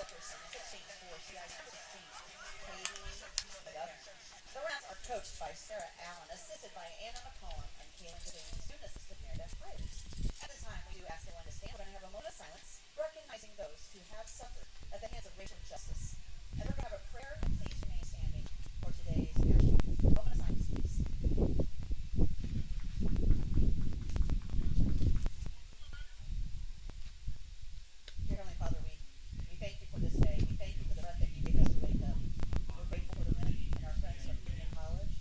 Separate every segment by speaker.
Speaker 1: Wilkerson, 16 for CIU 16, Katie McGovern. The Rams are coached by Sarah Allen, assisted by Anna McCollum and Kaylin Devane, student assistant Meredith Hires. At this time, we do ask everyone to stand. We're going to have a moment of silence, recognizing those who have suffered at the hands of racial injustice. And we're going to have a prayer. Please remain standing for today's national anthem. Moment of silence, please. Dear Heavenly Father, we thank you for this day. We thank you for the breath that you gave us to wake up. We're grateful for the women and our friends from Union College.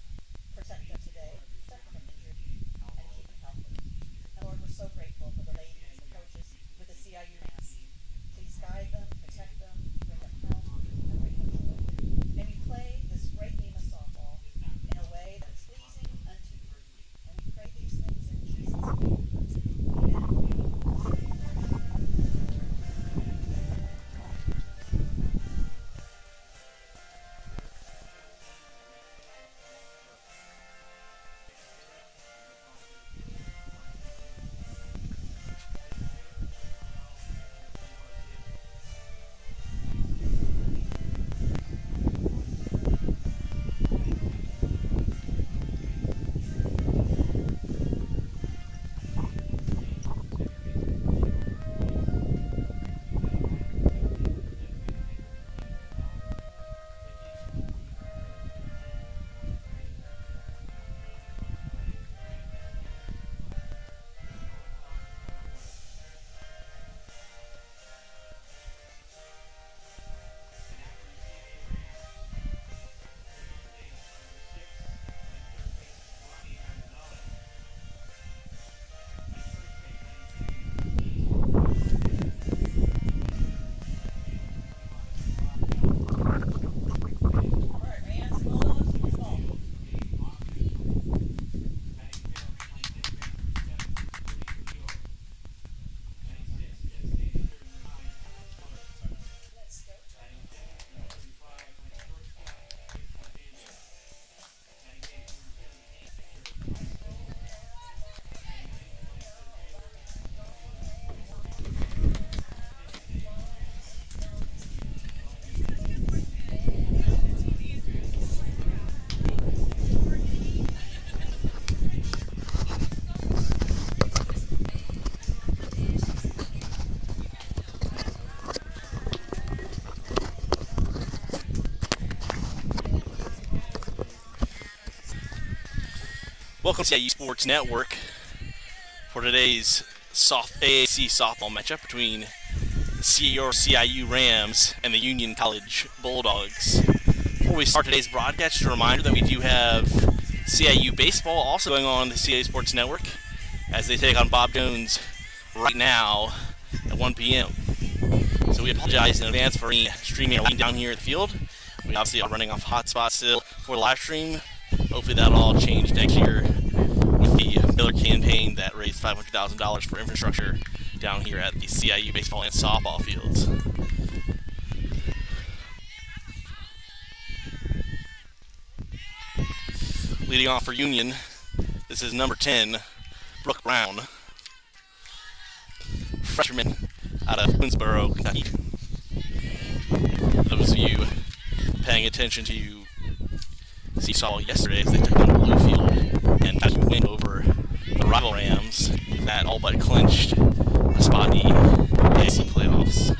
Speaker 1: Protect them today, protect them from injury, and keep them healthy. And Lord, we're so grateful for the ladies, the coaches with the CIU Rams. Please guide them, protect them, bring them home, and bring them joy. May we play this great game of softball in a way that is pleasing unto you. And we pray these things in Jesus' name. Amen.
Speaker 2: Welcome to CIU Sports Network for today's AAC softball matchup between the CIU Rams and the Union College Bulldogs. Before we start today's broadcast, just a reminder that we do have CIU baseball also going on the CIU Sports Network as they take on Bob Jones right now at 1 p.m. So we apologize in advance for any streaming down here at the field. We obviously are running off hotspot still for the live stream. Hopefully that'll all change next year with the Miller campaign that raised $500,000 for infrastructure down here at the CIU baseball and softball fields. Leading off for Union, this is number 10, Brooke Brown, freshman out of Winsboro, Kentucky. Those of you paying attention to saw yesterday as they took on Blue Field and got a win over the rival Rams that all but clinched a spot in the AAC playoffs.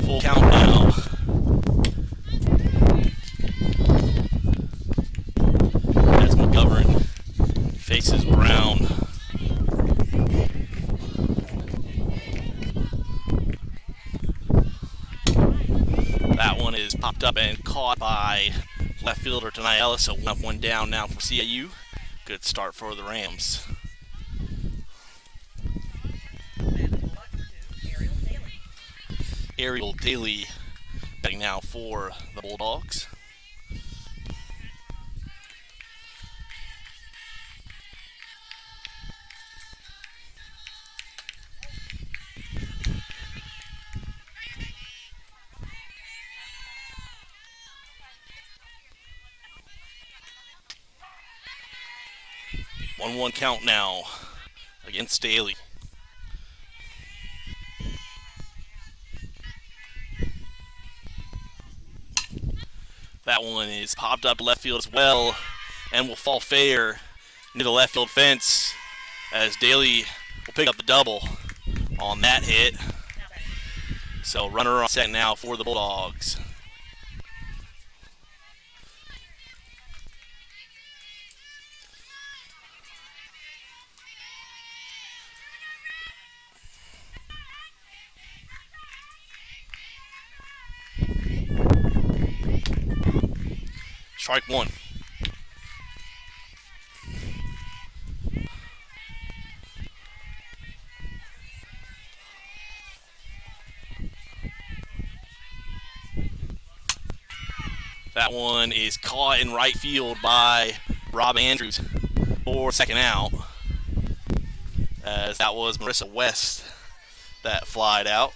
Speaker 2: Full count now. As McGovern faces Brown. That one is popped up and caught by left fielder Tanai Ellis, so 1 up, 1 down now for CIU. Good start for the Rams. Ariel Daly batting now for the Bulldogs. 1-1 count now against Daly. That one is popped up left field as well and will fall fair near the left field fence as Daly will pick up the double on that hit. So runner on second now for the Bulldogs. Strike one. That one is caught in right field by Rob Andrews for second out, as that was Marissa West that flied out.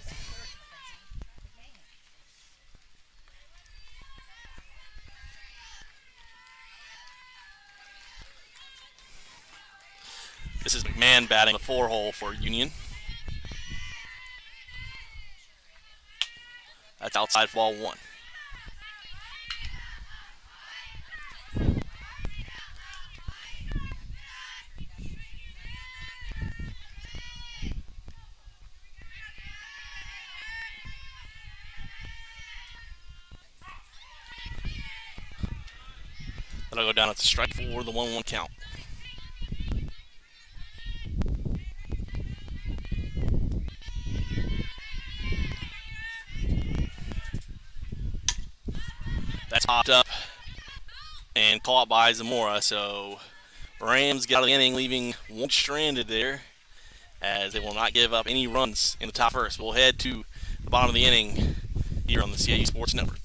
Speaker 2: This is McMahon batting the 4-hole for Union. That's outside for ball one. That'll go down at the strike for the 1-1 count. That's popped up and caught by Zamora, so Rams get out of the inning, leaving one stranded there, as they will not give up any runs in the top first. We'll head to the bottom of the inning here on the CIU Sports Network.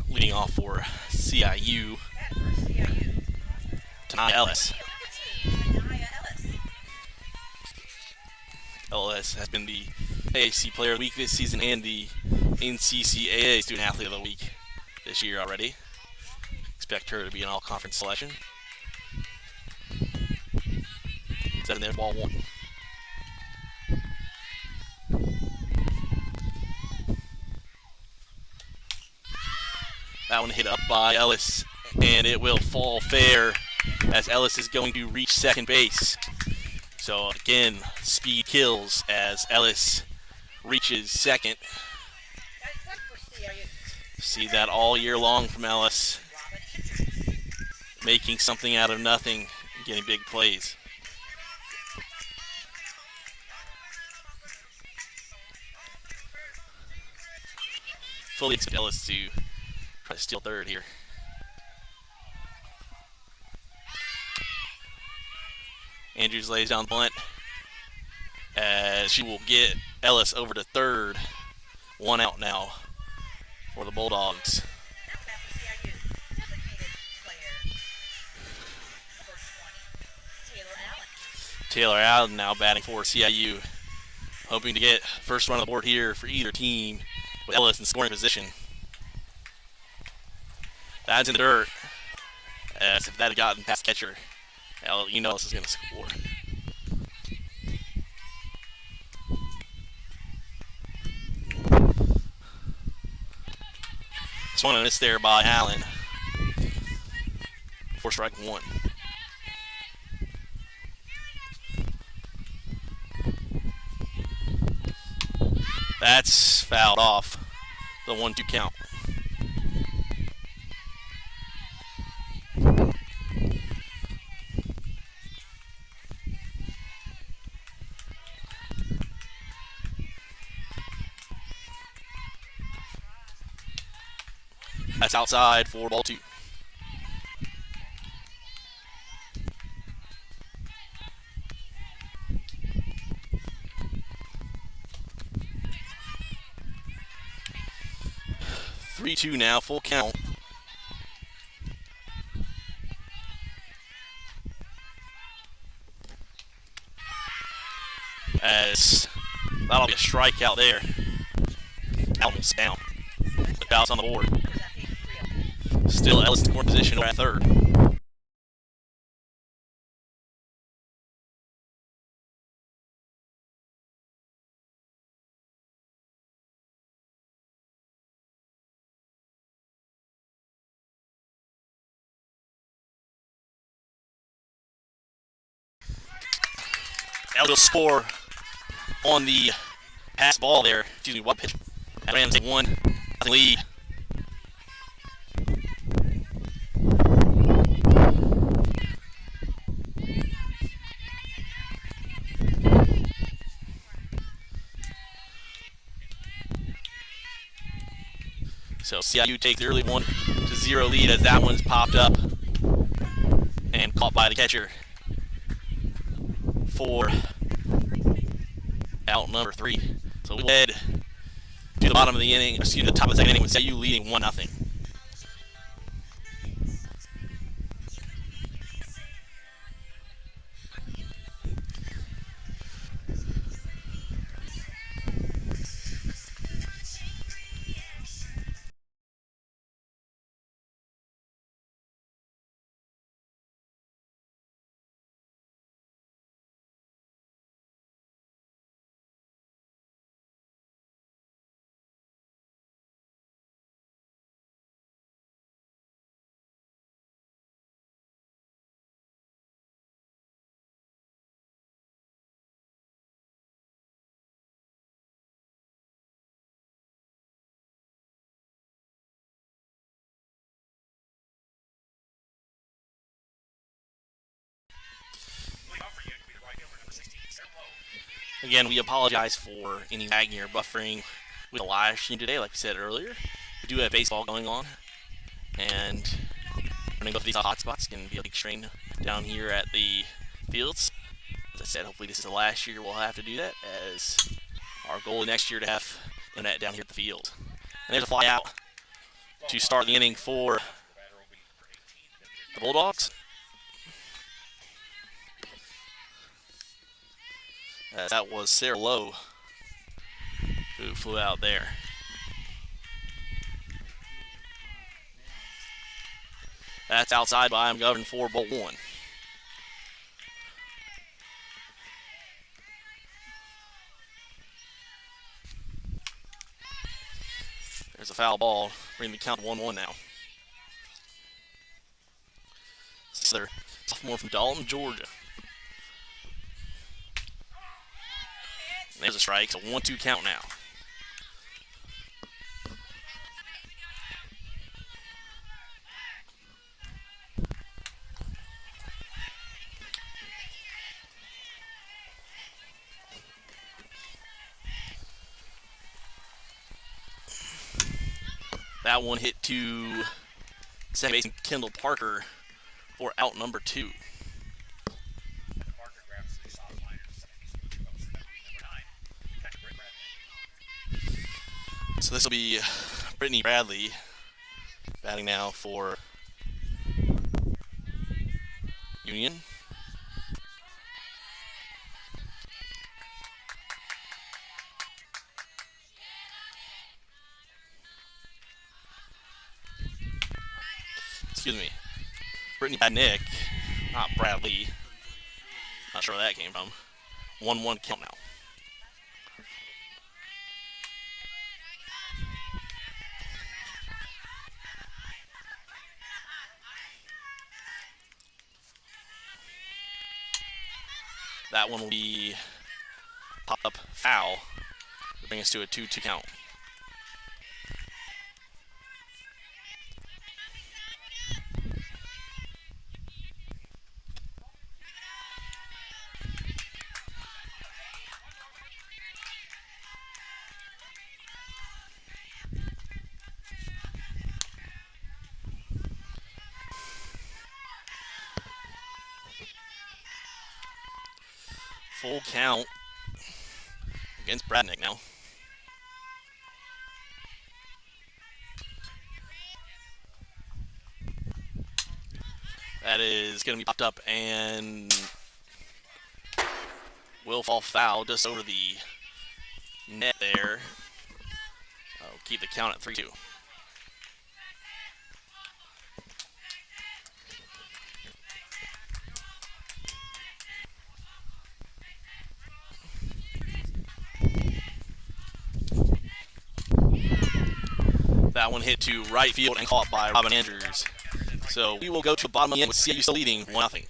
Speaker 2: Leading off for CIU, Tanaya Ellis. Ellis has been the AAC Player of the Week this season and the NCCAA Student Athlete of the Week this year already. Expect her to be an all-conference selection. Setting there, ball one. That one hit up by Ellis, and it will fall fair as Ellis is going to reach second base. So again, speed kills as Ellis reaches second. See that all year long from Ellis, making something out of nothing, getting big plays. Fully expect Ellis to try to steal third here. Andrews lays down the bunt as she will get Ellis over to third. One out now for the Bulldogs. Taylor Allen now batting for CIU, hoping to get first run on the board here for either team with Ellis in scoring position. That's in the dirt, as if that had gotten past catcher, you know Ellis is going to score. Swung and missed there by Allen. For strike one. That's fouled off. The 1-2 count. That's outside for ball 2. Three-two now, full count. As that'll be a strikeout there. Allen's down. The foul's on the board. Still Ellis in scoring position at third. Ellis will score on the pass ball there. Excuse me, what pitch? And Rams take 1-0 lead. So CIU takes the early 1-0 lead as that one's popped up and caught by the catcher for out number 3. So we head to the bottom of the inning, excuse me, the top of the second inning with CIU leading 1-0. Again, we apologize for any lagging or buffering with the live stream today. Like we said earlier, we do have baseball going on, and running both of these hot spots can be a big strain down here at the fields. As I said, hopefully this is the last year we'll have to do that, as our goal next year to have internet down here at the field. And there's a fly out to start the inning for the Bulldogs. That was Sarah Lowe who flew out there. That's outside by McGovern for ball 1. There's a foul ball, bringing the count 1-1 now. This is their sophomore from Dalton, Georgia. There's a strike, so 1-2 count now. That one hit to second baseman Kendall Parker for out number 2. So this will be Brittany Bradley batting now for Union. Excuse me. Brittany Badnick, not Bradley. Not sure where that came from. 1-1 count now. That one will be pop up foul to bring us to a 2-2 count. Full count against Bradnick now. That is going to be popped up and will fall foul just over the net there. Keep the count at 3-2. That one hit to right field and caught by Robin Andrews. So we will go to the bottom of the end with CIU still leading 1-0.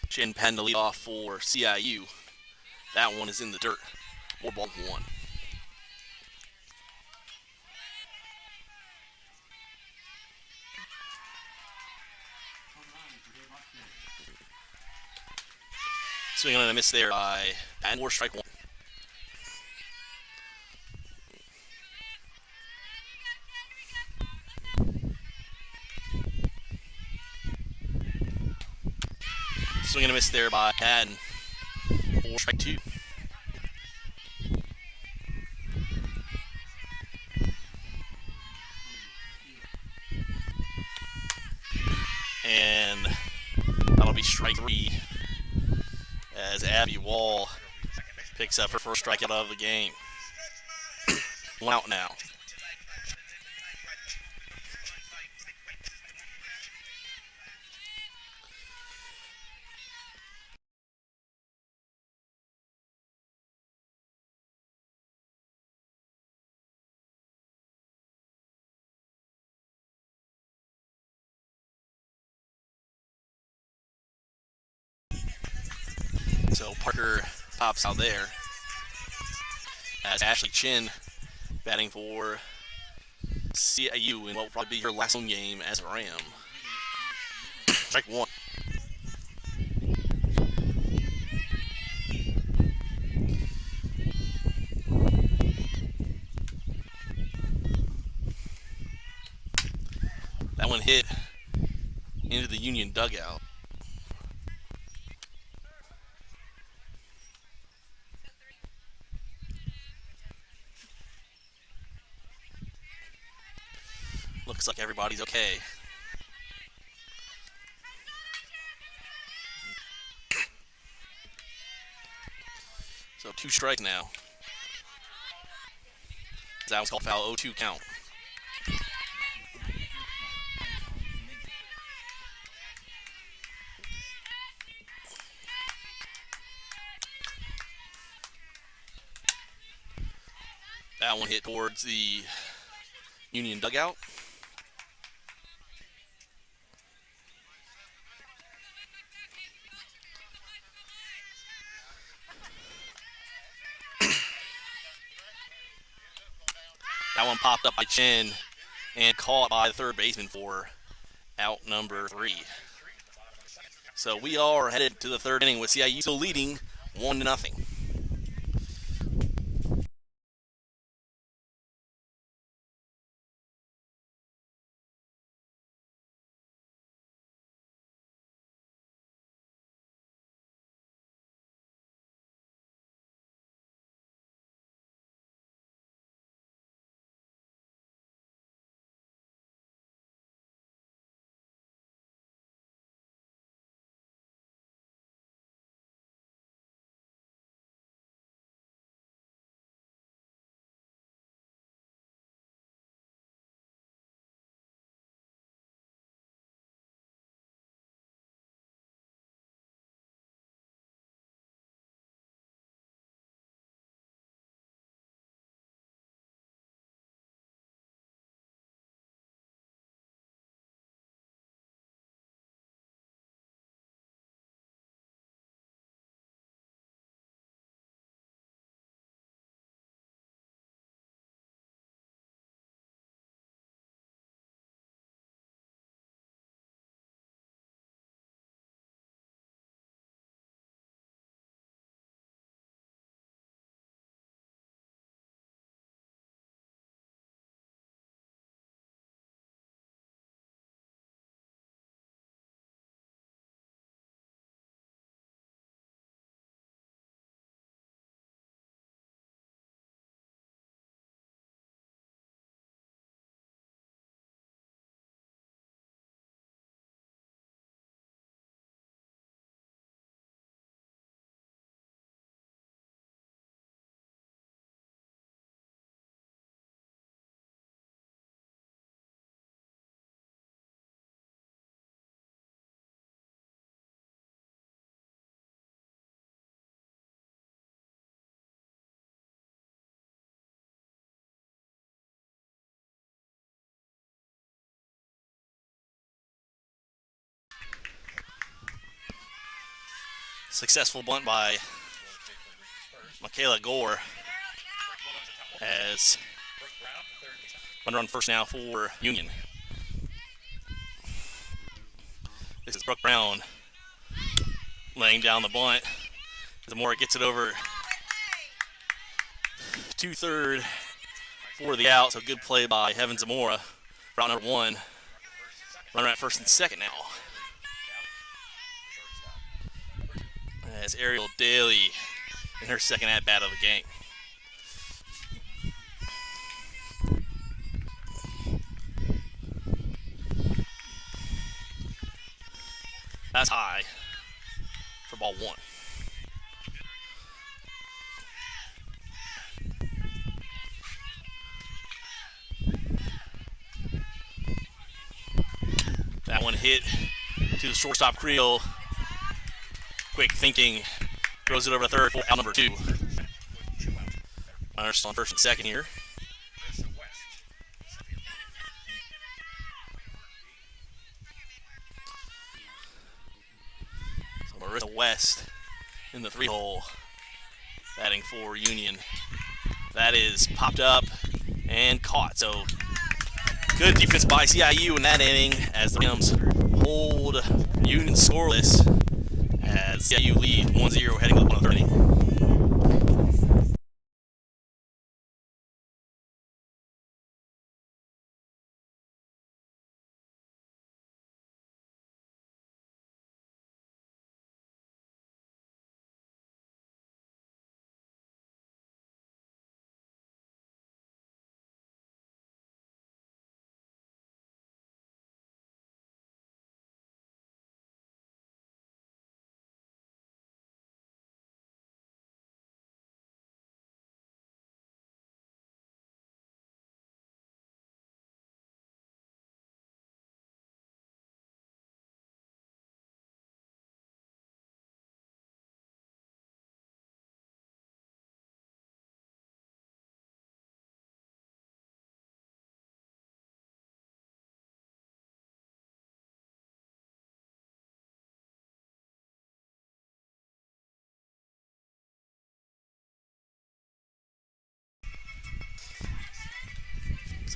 Speaker 2: Chin Penn to lead off for CIU. That one is in the dirt. 4-1. Swing on a miss there by and or strike one. Swing and a miss there by Patton. Or strike two. And that'll be strike three as Abby Wall picks up her first strikeout of the game. 1 out now. So Parker pops out there as Ashley Chin batting for CIU in what will probably be her last home game as a Ram. Strike one. That one hit into the Union dugout. Looks like everybody's okay. So 2 strikes now. That was called foul, 0-2 count. That one hit towards the Union dugout. one popped up by Chen and caught by the third baseman for out number 3. So we are headed to the third inning with CIU still leading 1-0. Successful bunt by Michaela Gore as runner on first now for Union. This is Brooke Brown laying down the bunt. Zamora gets it over to third for the out, so good play by Heaven Zamora for out number 1. Runner at first and second now. As Ariel Daly in her second at-bat of the game. That's high for ball 1. That one hit to the shortstop Creel. Quick thinking, throws it over third for out number 2. Runners on first and second here. So Marissa West in the 3-hole, batting for Union. That is popped up and caught. So good defense by CIU in that inning as the Rams hold Union scoreless as CIU lead 1-0 heading to the 1/3 inning.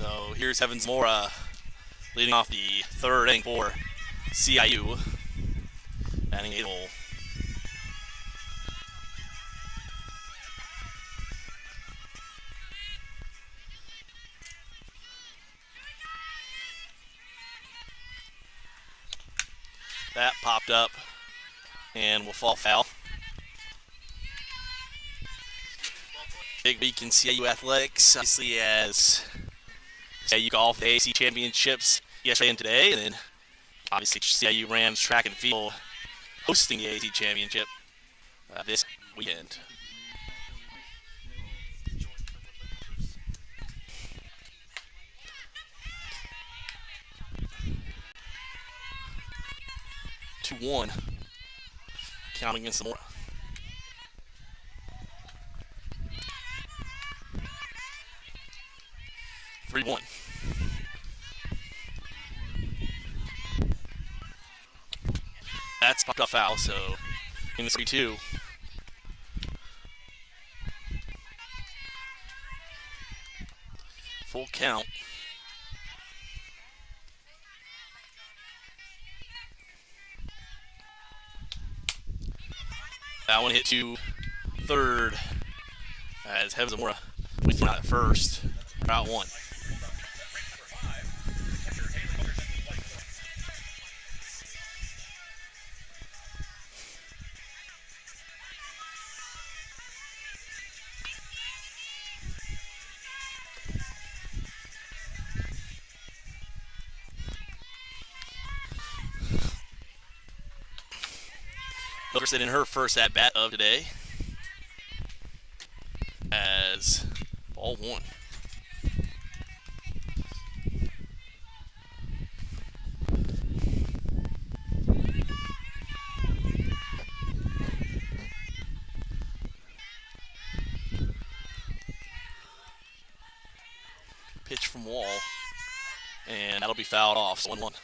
Speaker 2: So here's Heaven Zamora leading off the third inning for CIU, batting 8 hole. That popped up and will fall foul. Big week in CIU athletics, obviously, as CIU golf the AAC championships yesterday and today, and then obviously CIU Rams track and field hosting the AAC championship this weekend. Two one, count against Zamora. 3-1. That's popped up foul, so in the 3-2. Full count. That one hit to third as Heaven Zamora with not at first. Out one. Wilkerson in her first at bat of today as ball one. Pitch from Wall, and that'll be fouled off. So 1-1.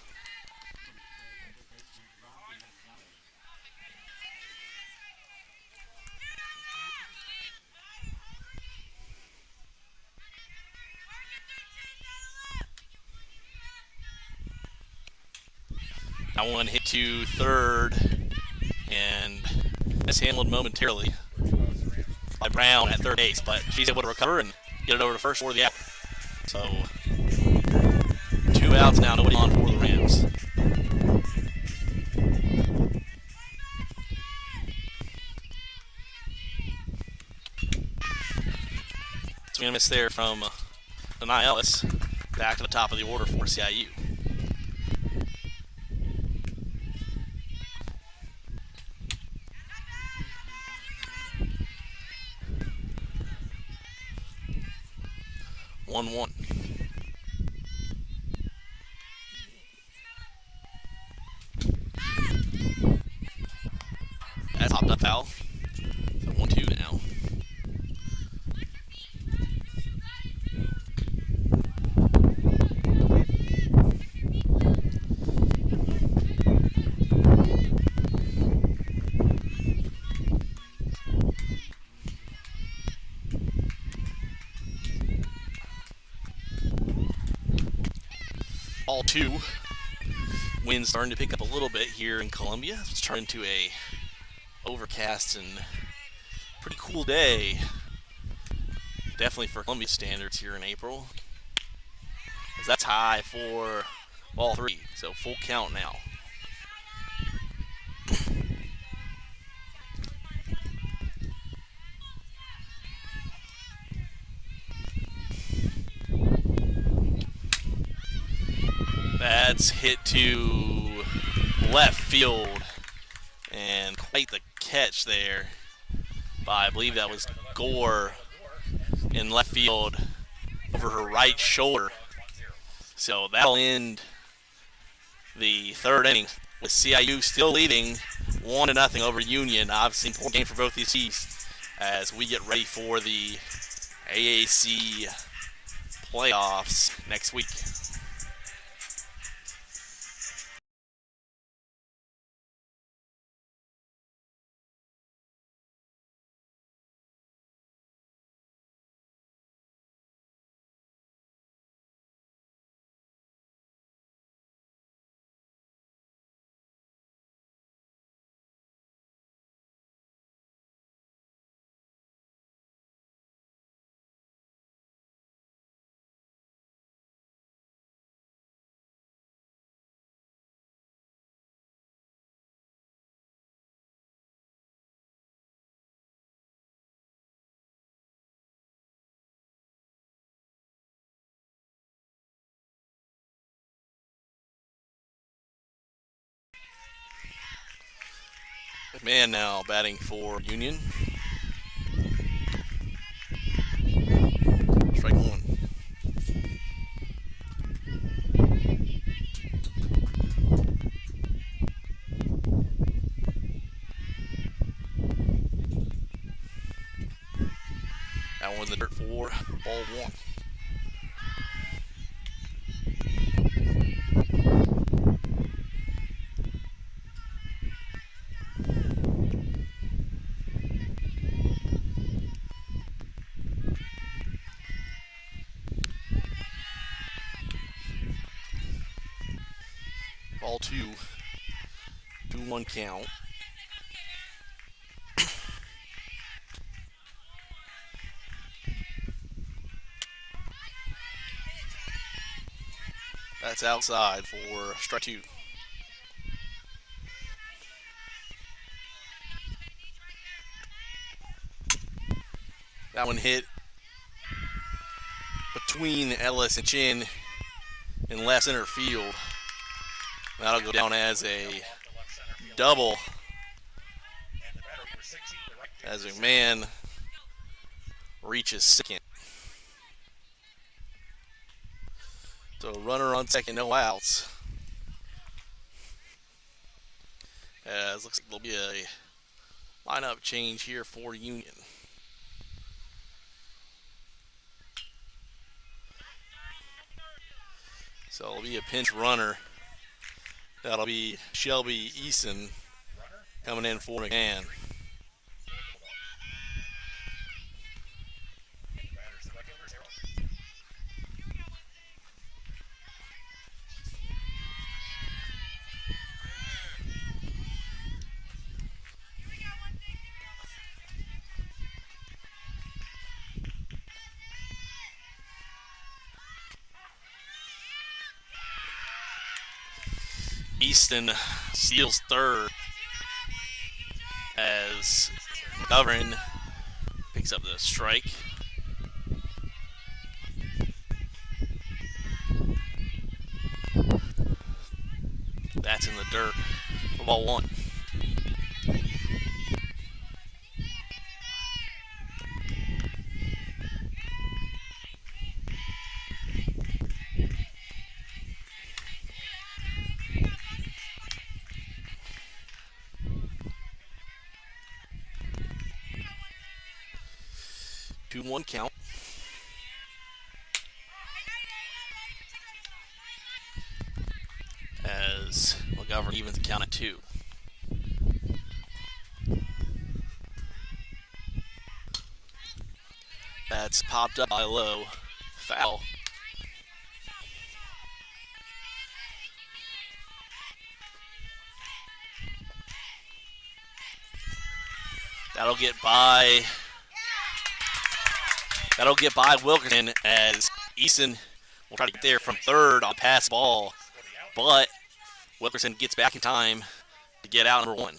Speaker 2: That one hit to third and mishandled momentarily by Brown at third base, but she's able to recover and get it over to first for the out. So 2 outs now, nobody on for the Rams. Swing and a miss there from Anai Ellis, back to the top of the order for CIU. One. That's popped up foul. So 1-2 now. All 2. Wind's starting to pick up a little bit here in Columbia. It's turned into a overcast and pretty cool day. Definitely for Columbia standards here in April. As that's high for ball 3. So full count now. That's hit to left field, and quite the catch there by, I believe that was Gore in left field over her right shoulder. So that'll end the third inning with CIU still leading 1-0 over Union. Obviously important game for both these teams as we get ready for the AAC playoffs next week. Man now batting for Union. Strike one. That one's in the dirt for ball one. Ball two. 2-1 count. That's outside for strike two. That one hit between Ellis and Chin in left center field. That'll go down as a double as McMahon reaches second. So runner on second, no outs. As looks like there'll be a lineup change here for Union. So it'll be a pinch runner. That'll be Shelby Eason coming in for McMahon. Easton steals third as McGovern picks up the strike. That's in the dirt for ball one. Two one count. As McGovern evens the count at two. That's popped up by low. Foul. That'll get by Wilkerson as Easton will try to get there from third on pass ball, but Wilkerson gets back in time to get out number one.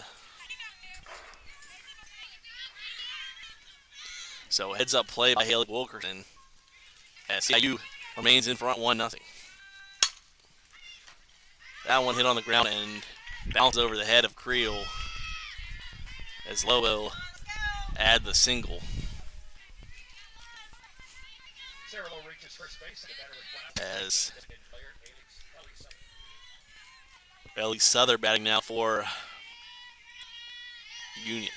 Speaker 2: So heads up play by Haley Wilkerson as CIU remains in front 1-0. That one hit on the ground and bounced over the head of Creel as Lobo add the single. As Ellie Souther batting now for Union.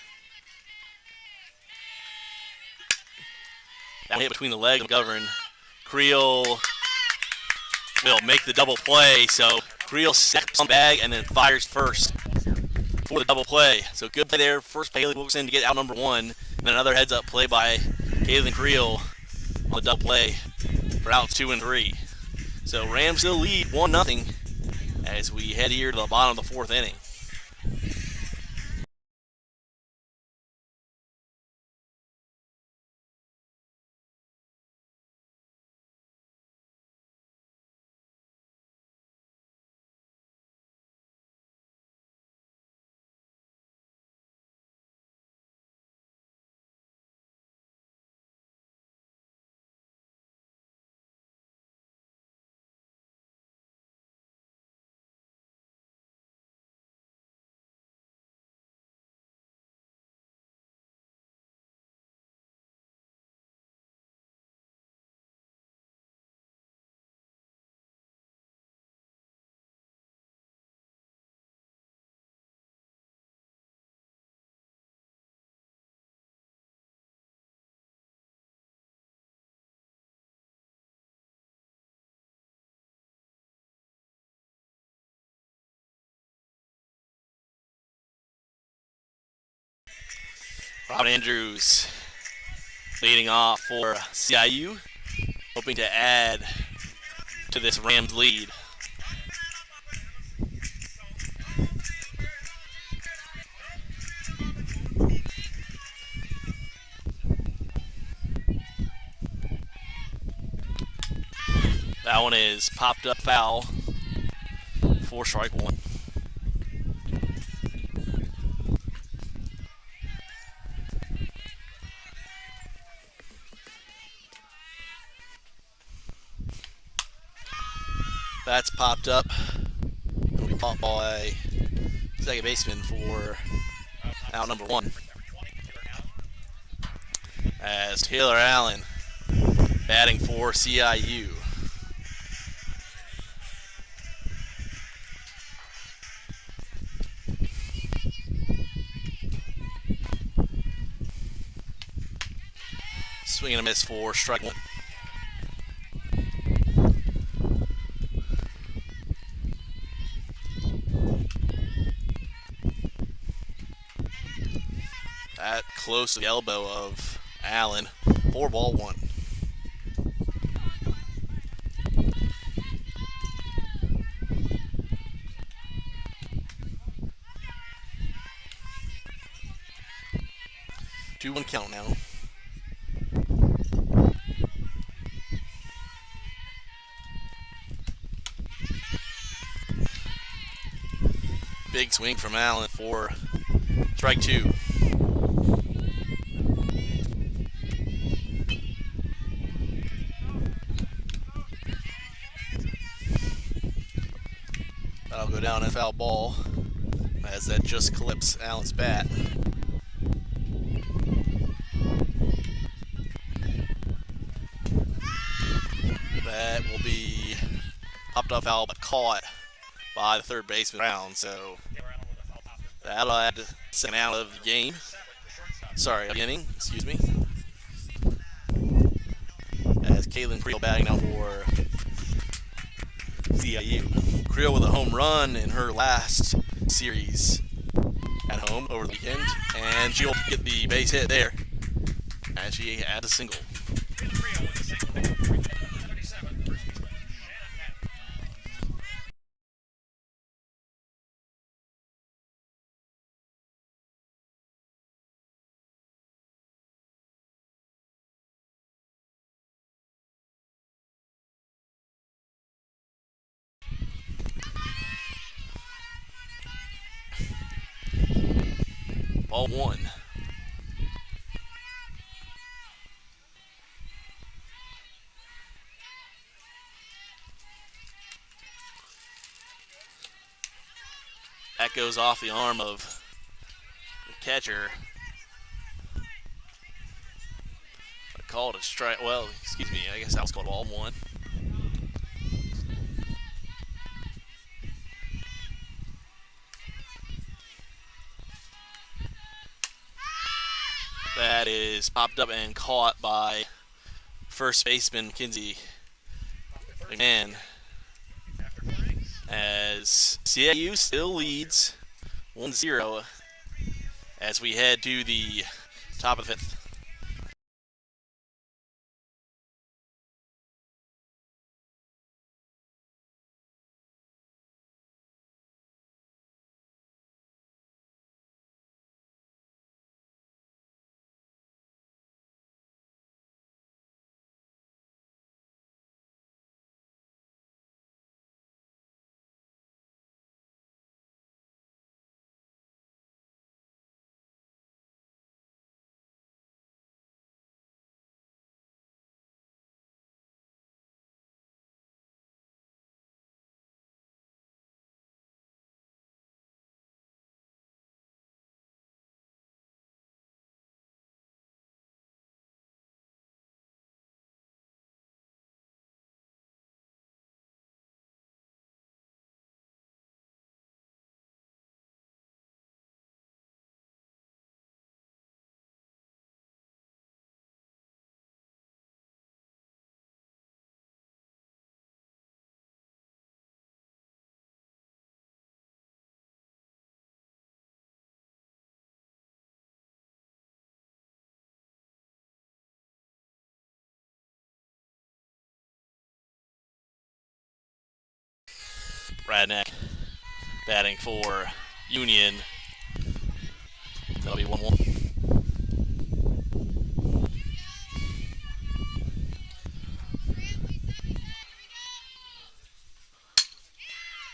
Speaker 2: That one hit between the legs of McGovern. Creel will make the double play, so Creel steps on the bag and then fires first for the double play. So good play there, first by Haley Wilkerson to get out number one, and then another heads up play by Caitlin Creel on the double play for outs 2 and 3. So Rams still lead 1-0 as we head here to the bottom of the fourth inning. Robin Andrews leading off for CIU, hoping to add to this Rams lead. That one is popped up foul for strike one. That's popped up. It'll be popped by second baseman for out number one. As Taylor Allen batting for CIU. Swing and a miss for strike one. That close to the elbow of Allen. 4-1. Two one count now. Big swing from Allen for strike two. That'll go down in foul ball as that just clips Allen's bat. That will be popped off foul but caught by the third baseman round, so that'll add the second out of the game. Sorry, inning, excuse me. As Caitlin Creel batting now for CIU. Creel with a home run in her last series at home over the weekend, and she'll get the base hit there as she adds a single. Ball one. That goes off the arm of the catcher. I called a strike. Well, excuse me. I guess that was called ball one. That is popped up and caught by first baseman Mackenzie McMahon. As CIU still leads 1-0 as we head to the top of the fifth. Radnick batting for Union. That'll be 1-1.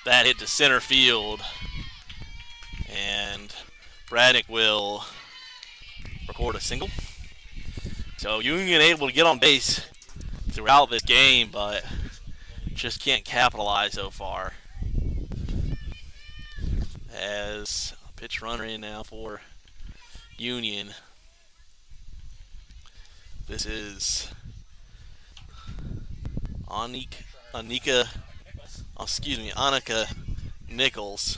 Speaker 2: That hit to center field, and Bradnick will record a single. So Union able to get on base throughout this game, but just can't capitalize so far. As a pitch runner in now for Union. This is Annika Nichols.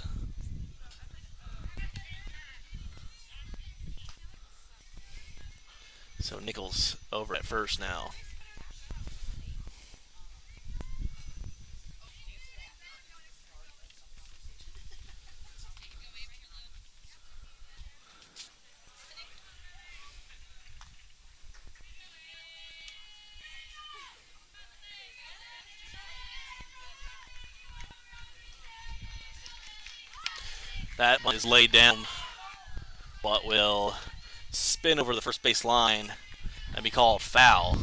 Speaker 2: So Nichols over at first now. That one is laid down, but will spin over the first base line and be called foul.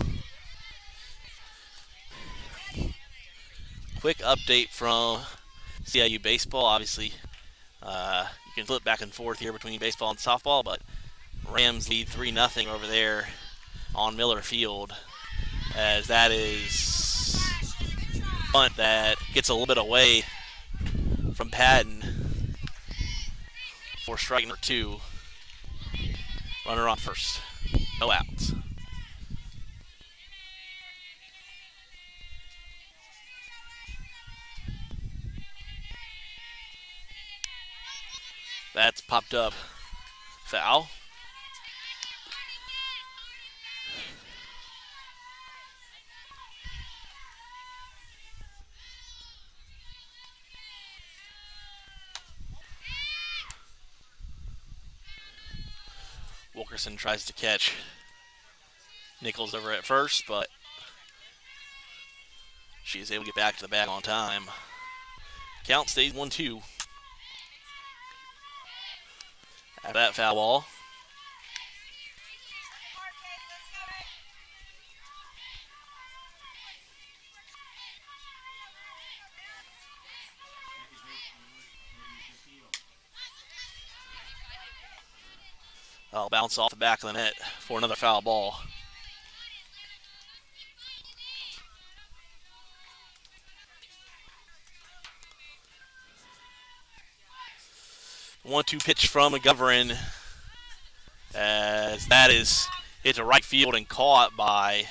Speaker 2: Quick update from CIU baseball. Obviously, you can flip back and forth here between baseball and softball, but Rams lead 3-0 over there on Miller Field, as that is a bunt that gets a little bit away from Patton for strike number 2. Runner on first. No outs. That's popped up. Foul. Wilkerson tries to catch Nichols over at first, but she is able to get back to the bag on time. Count stays 1-2. After that foul ball. I'll bounce off the back of the net for another foul ball. One-two pitch from McGovern, as that is hit to right field and caught by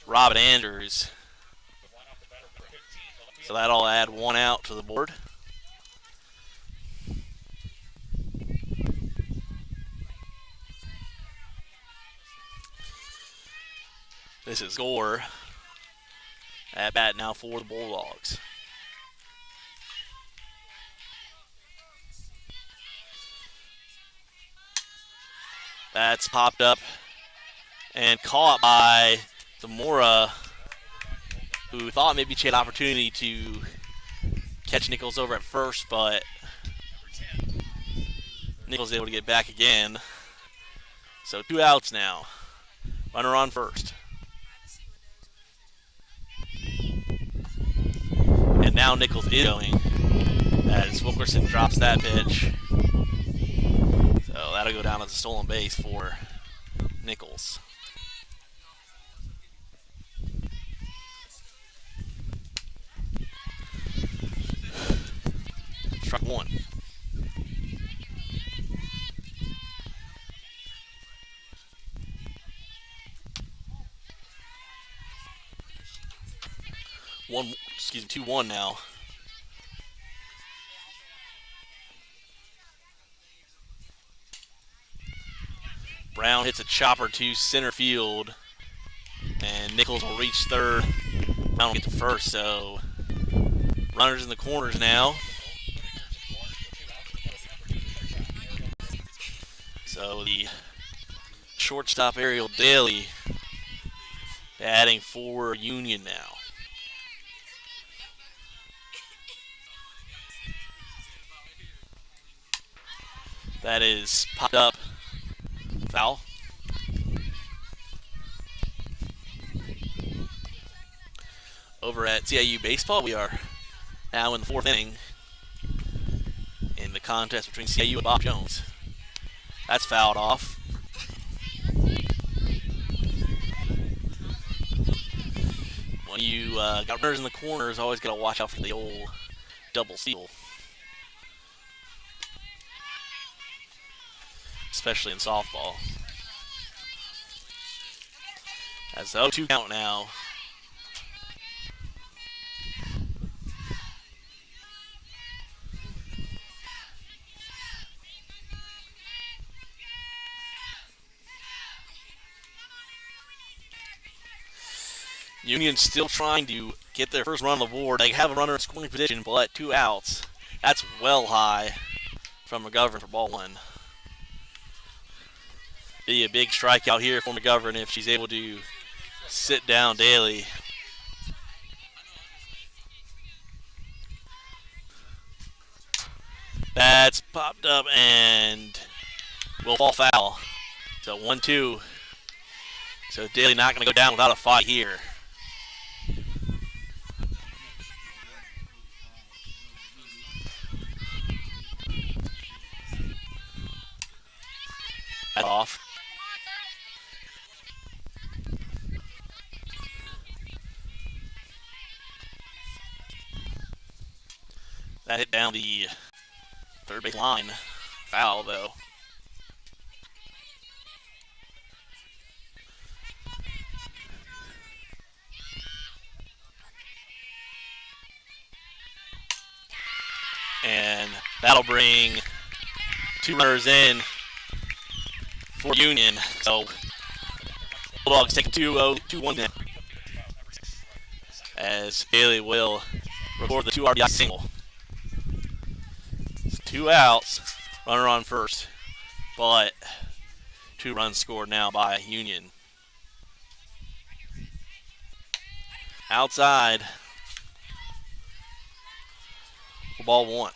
Speaker 2: Robin Andrews. So that'll add 1 out to the board. This is Gore at bat now for the Bulldogs. That's popped up and caught by Zamora, who thought maybe she had opportunity to catch Nichols over at first, but Nichols able to get back again. So 2 outs now. Runner on first. And now Nichols is going as Wilkerson drops that pitch. So that'll go down as a stolen base for Nichols. Struck 1. One, 2-1 now. Brown hits a chopper to center field, and Nichols will reach third. Brown will get to first, so runners in the corners now. So the shortstop Ariel Daly batting for Union now. That is popped up. Foul. Over at CIU Baseball, we are now in the fourth inning in the contest between CIU and Bob Jones. That's fouled off. When you got runners in the corners, always got to watch out for the old double steal, especially in softball. As the 0-2 count now. Union still trying to get their first run on the board. They have a runner in scoring position, but 2 outs. That's well high from McGovern for ball 1. Be a big strikeout here for McGovern if she's able to sit down Daly. That's popped up and will fall foul. So 1-2. So Daly not going to go down without a fight here. That's off. That hit down the third base line. Foul, though. And that'll bring 2 runners in for Union. So Bulldogs take a 2-1 now, as Bailey will record the 2 RBI single. It's 2 outs, runner on first, but 2 runs scored now by Union. Outside for ball 1.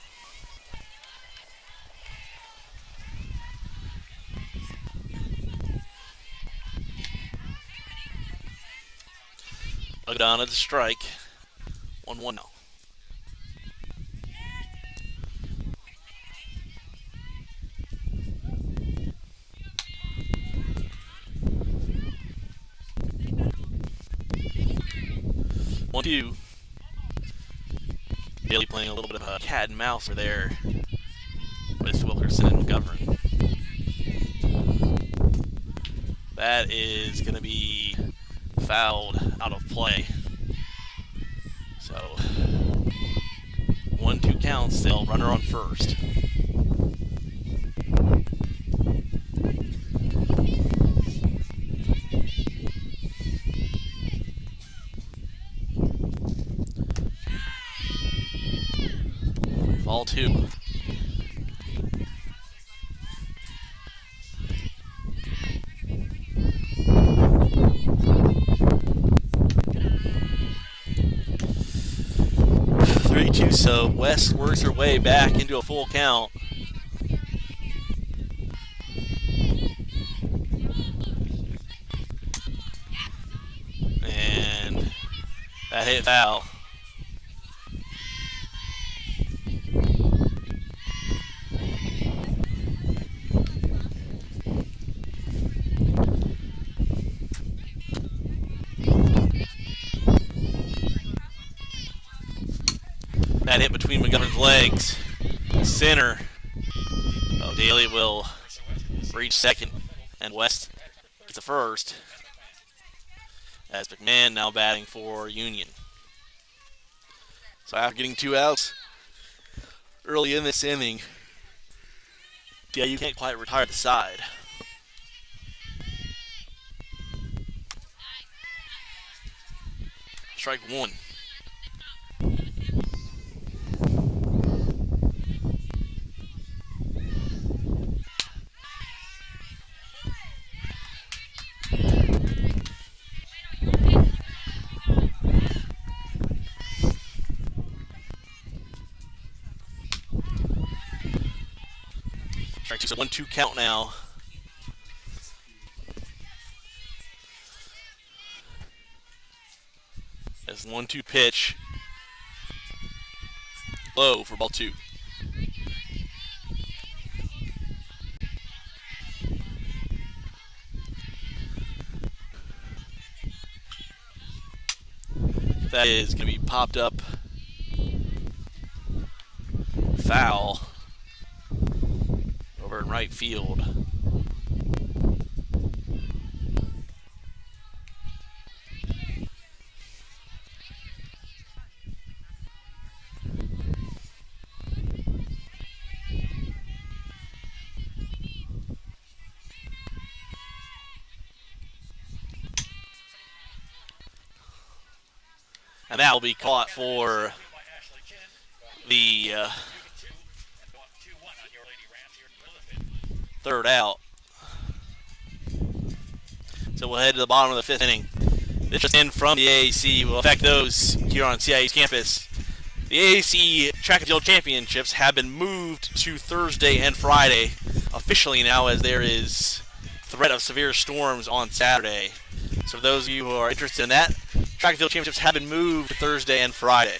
Speaker 2: Look down at the strike. 1-1 now. One, 2. Bailey playing a little bit of a cat and mouse over there with Wilkerson and McGovern. That is going to be fouled out of play. So 1-2 count still, runner on first. Ball 2. So West works her way back into a full count. And that hit foul. That hit between McGovern's legs. Center. Oh, Daly will reach second, and West gets a first, as McMahon now batting for Union. So after getting 2 outs early in this inning, CIU can't quite retire the side. Strike 1. Strike two, so 1-2 count now. As 1-2 pitch. Low for ball two. That is going to be popped up. Foul over in right field. And that will be caught for the third out. So we'll head to the bottom of the fifth inning. This just in from the AAC will affect those here on CIU's campus. The AAC Track and Field Championships have been moved to Thursday and Friday officially now, as there is threat of severe storms on Saturday. So for those of you who are interested in that, Track and Field Championships have been moved to Thursday and Friday.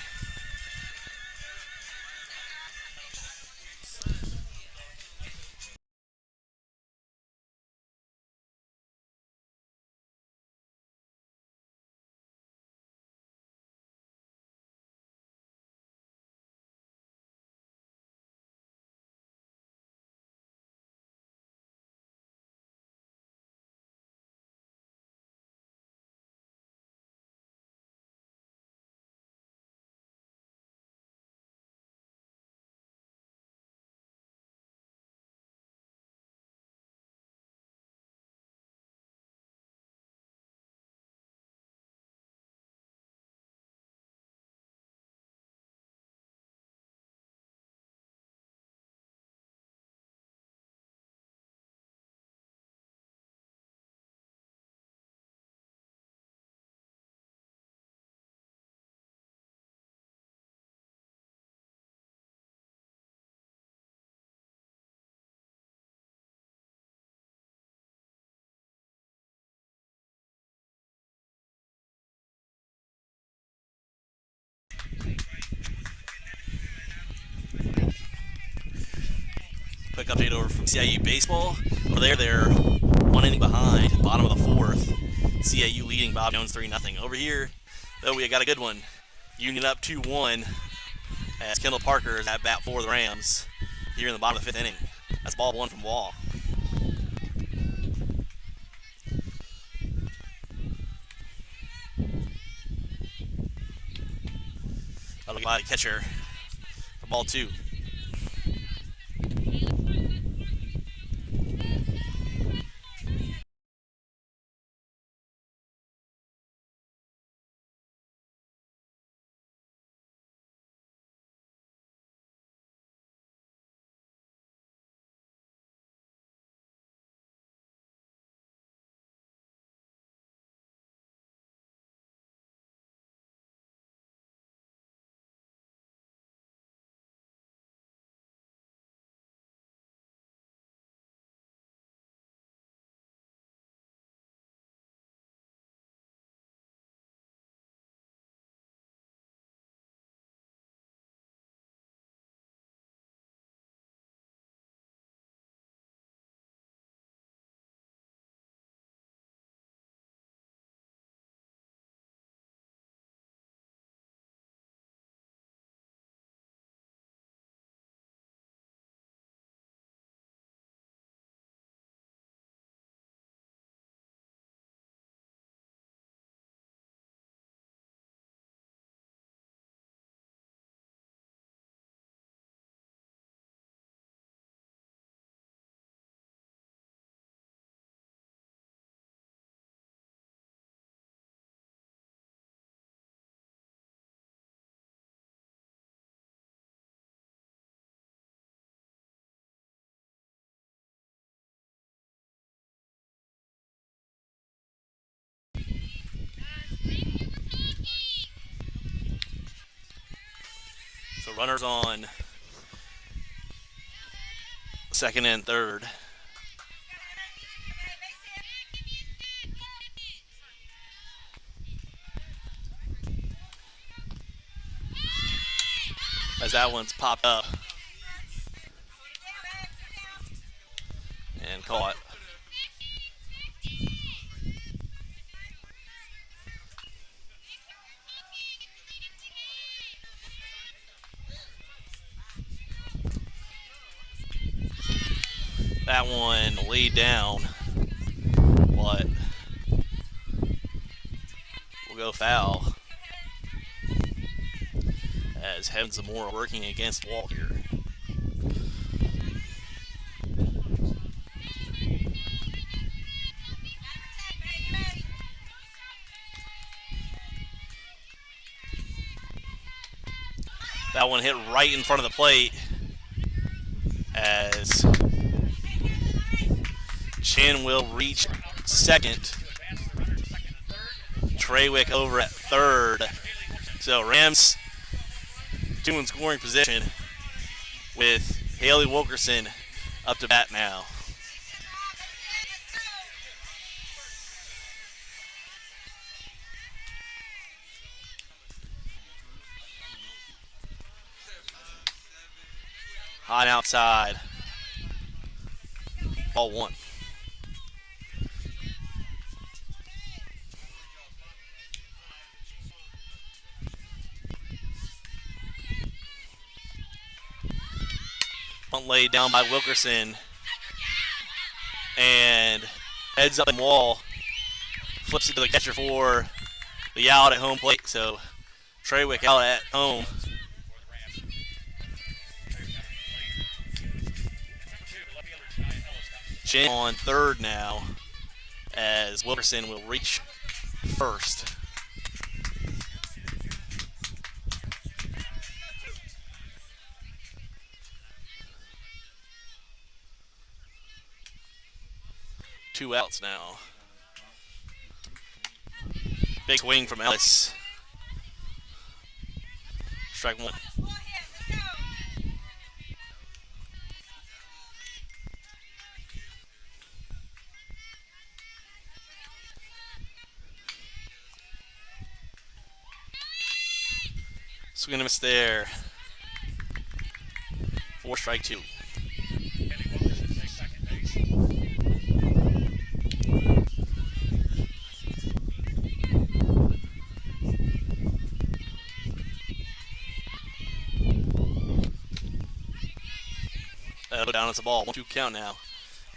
Speaker 2: Quick update over from CIU baseball. Over there, they're 1 inning behind, bottom of the fourth. CIU leading Bob Jones 3-0. Over here, though, we got a good one. Union up 2-1 as Kendall Parker is at bat for the Rams here in the bottom of the fifth inning. That's ball one from Wall. That'll be by the catcher for ball two. So runners on second and third. As that one's popped up and caught. That one laid down, but will go foul as Heaven Zamora working against Wall here. That one hit right in front of the plate as Chin will reach second. Treywick over at third. So Rams 2 in scoring position with Haley Wilkerson up to bat now. Hot outside. Ball 1. Punt laid down by Wilkerson and heads up the wall. Flips it to the catcher for the out at home plate. So Treywick out at home. Chin on third now as Wilkerson will reach first. Two outs now. Big swing from Ellis. Strike 1. Swing and a miss there. 4 strike 2. That'll go down as a ball. 1-2 count now.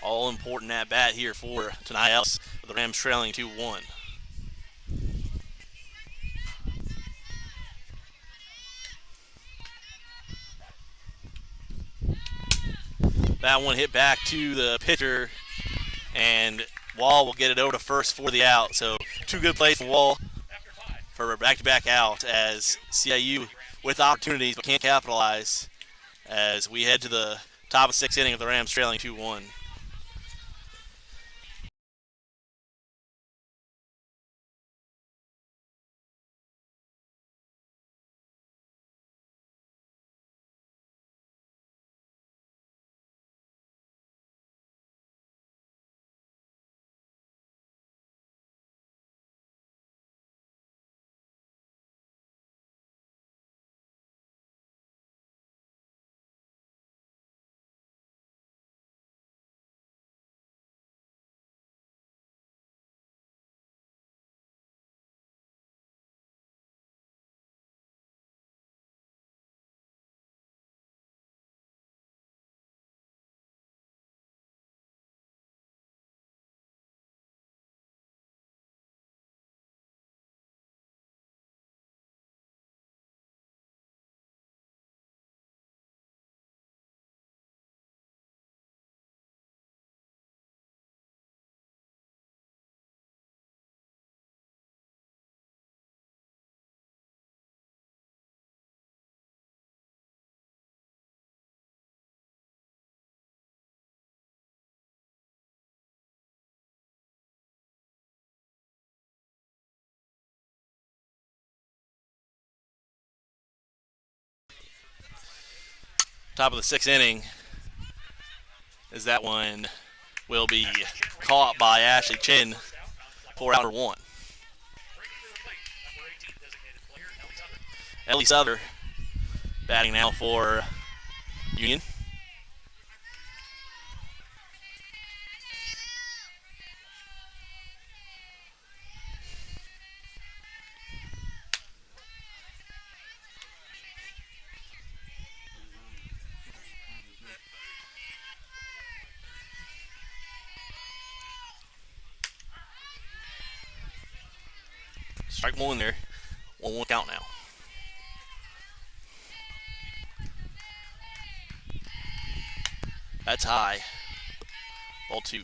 Speaker 2: All important at bat here for tonight else. The Rams trailing 2-1. That one hit back to the pitcher, and Wall will get it over to first for the out. So 2 good plays from Wall for a back-to-back out as CIU with opportunities but can't capitalize as we head to the top of 6th inning of the Rams trailing 2-1. Top of the 6th inning. as that one will be caught by Ashley Chin for out one. Ellie Souther batting now for Union. Strike one there. 1-1 count now. That's high. Ball two.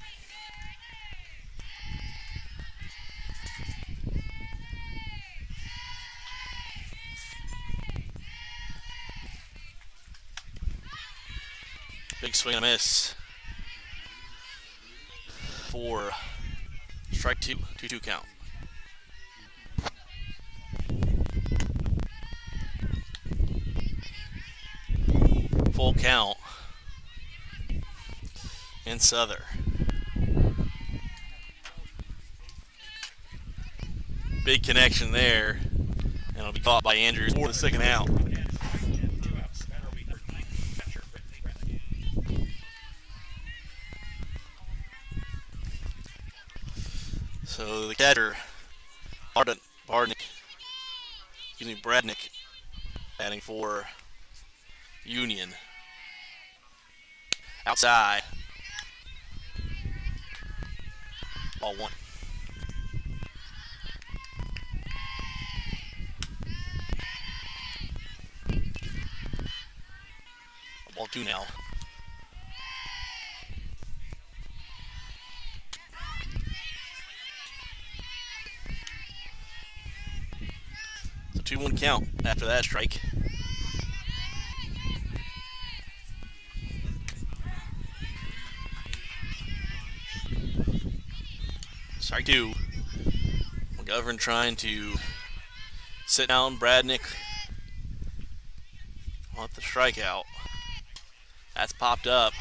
Speaker 2: Big swing and a miss for strike two. 2-2 count. Full count. And Souther. Big connection there. And it'll be caught by Andrews for the second out. So the catcher, Bradnick, batting for Union. Outside. Ball one. Ball two now. So 2-1 count after that strike. Strike two. McGovern trying to sit down Bradnick on the strikeout. That's popped up.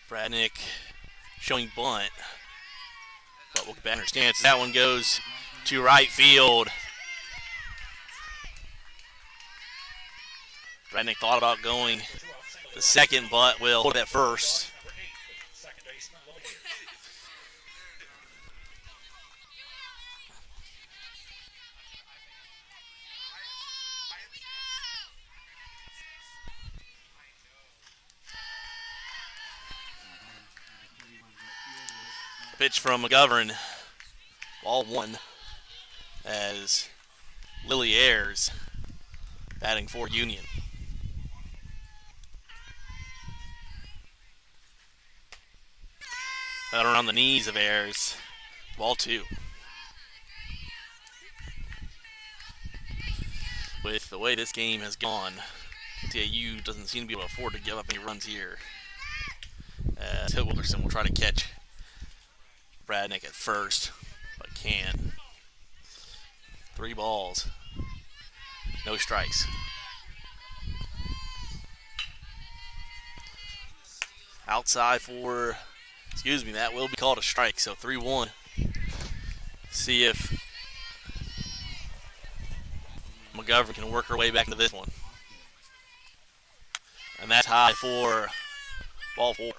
Speaker 2: Bradnick showing bunt, but we'll get back in our stance. That one goes to right field. Bradnick thought about going the second, but will hold it at first. Pitch from McGovern. Ball one as Lily Ayers batting for Union. Out around the knees of Ayers. Ball two. With the way this game has gone, CIU doesn't seem to be able to afford to give up any runs here. Hill Wilkerson will try to catch Bradnick at first, but can't. 3 balls. No strikes. Outside for, that will be called a strike, so 3-1. See if McGovern can work her way back into this one. And that's high for ball 4.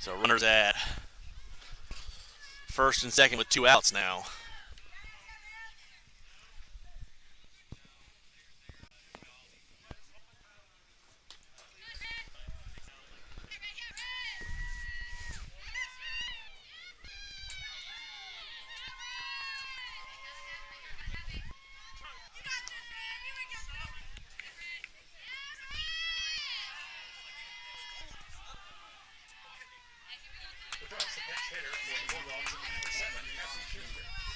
Speaker 2: So runners at first and second with 2 outs now.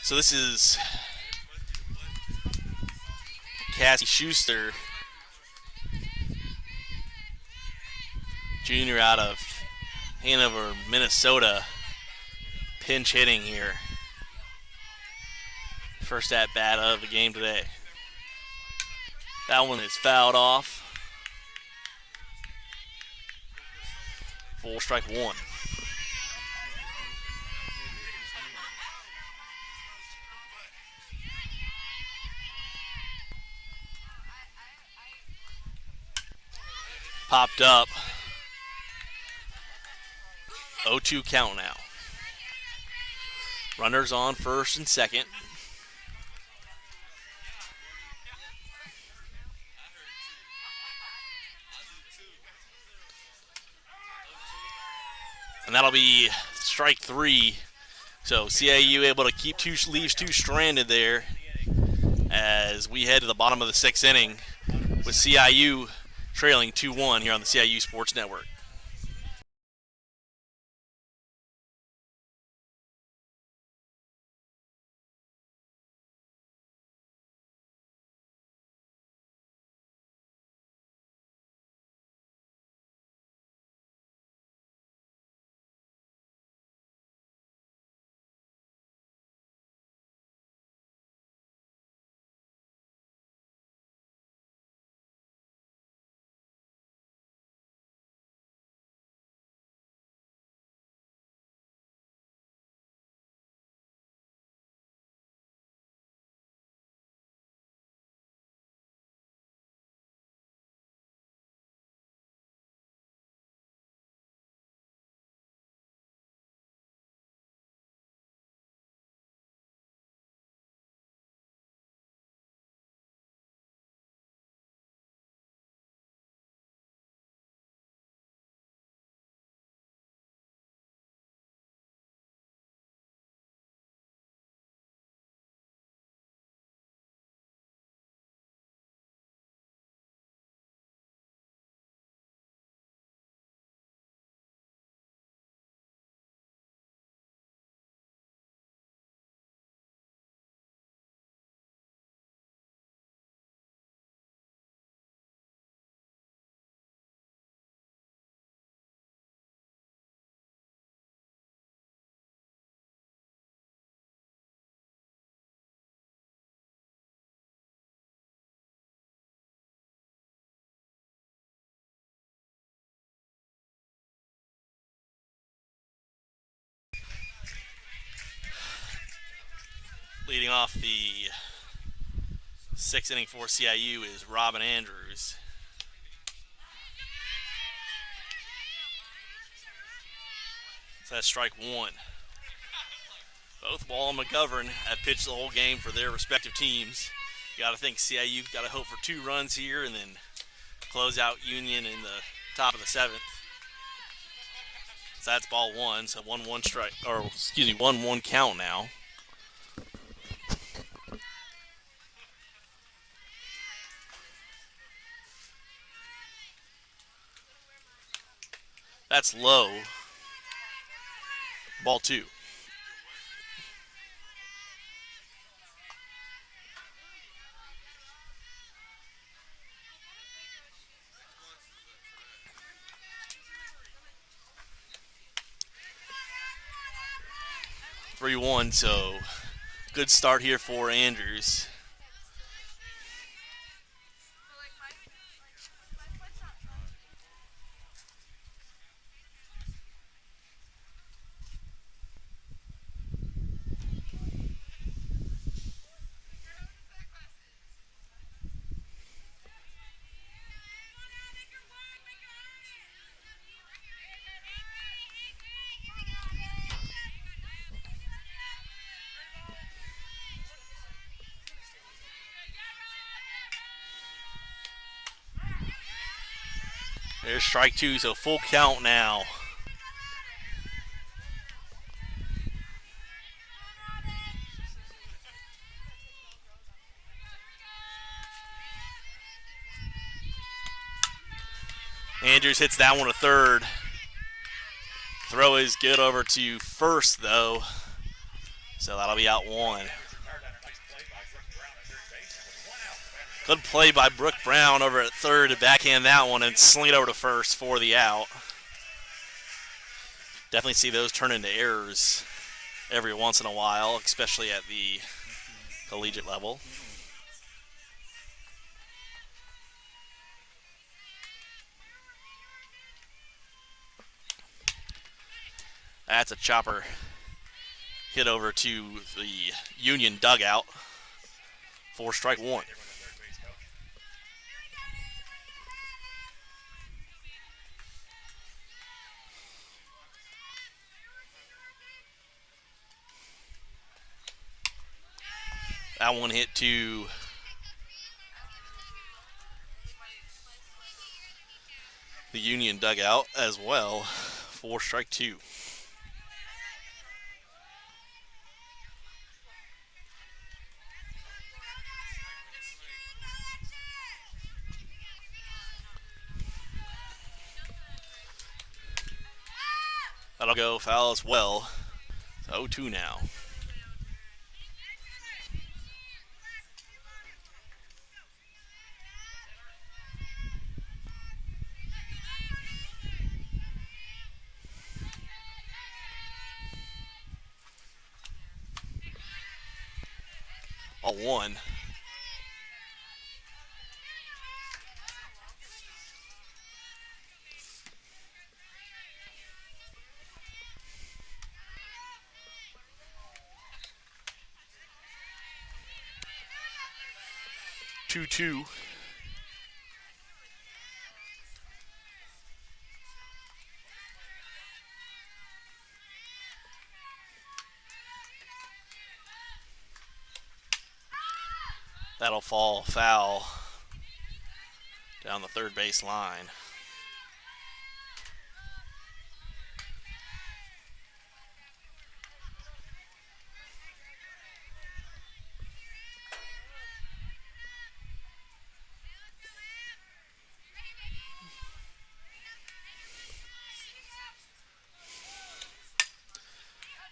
Speaker 2: So this is Cassie Schuster, junior out of Hanover, Minnesota, pinch hitting here. First at bat of the game today. That one is fouled off. Full strike one. Popped up. 0-2 count now. Runners on first and second. And that'll be strike three. So CIU able to keep leaves two stranded there as we head to the bottom of the sixth inning with CIU trailing 2-1 here on the CIU Sports Network. Leading off the sixth inning for CIU is Robin Andrews. So that's strike one. Both Wall and McGovern have pitched the whole game for their respective teams. You got to think CIU got to hope for 2 runs here and then close out Union in the top of the seventh. So that's ball one. So 1-1 strike, or excuse me, 1-1 count now. That's low. Ball 2. Three one, so good start here for Andrews. There's strike 2, so full count now. Andrews hits that one to third. Throw is good over to first, though. So that'll be out one. Good play by Brooke Brown over at third to backhand that one and sling it over to first for the out. Definitely see those turn into errors every once in a while, especially at the collegiate level. That's a chopper hit over to the Union dugout for strike one. That one hit to the Union dugout as well for strike two. That'll go foul as well. 0-2 now. A one. Two. That'll fall foul down the third base line.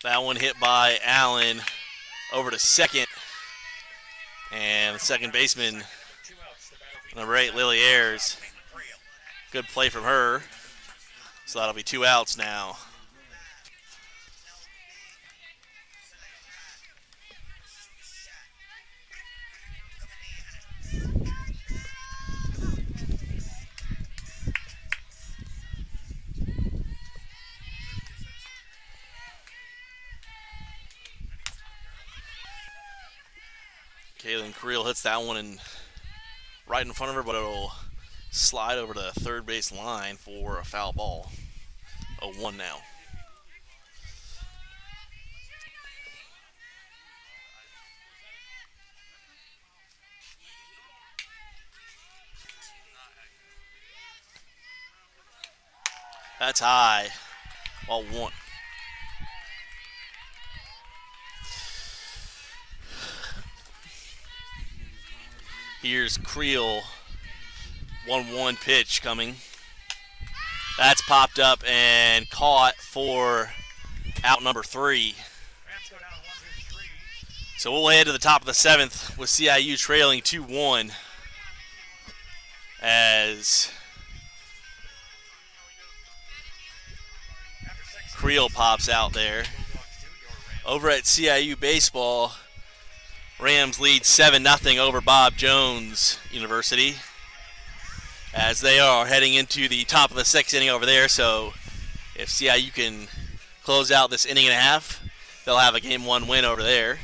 Speaker 2: That one hit by Allen over to second. And the second baseman, number 8, Lily Ayers. Good play from her. So that'll be 2 outs now. Kaylin Creel hits that one right in front of her, but it'll slide over to the third base line for a foul ball. 0-1 now. That's high. Ball one. Here's Creel. 1-1 pitch coming. That's popped up and caught for out number 3. So we'll head to the top of the 7th with CIU trailing 2-1 as Creel pops out there. Over at CIU baseball, Rams lead 7-0 over Bob Jones University as they are heading into the top of the 6th inning over there. So if CIU can close out this inning and a half, they'll have a Game 1 win over there.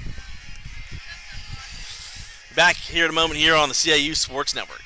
Speaker 2: Back here in a moment here on the CIU Sports Network.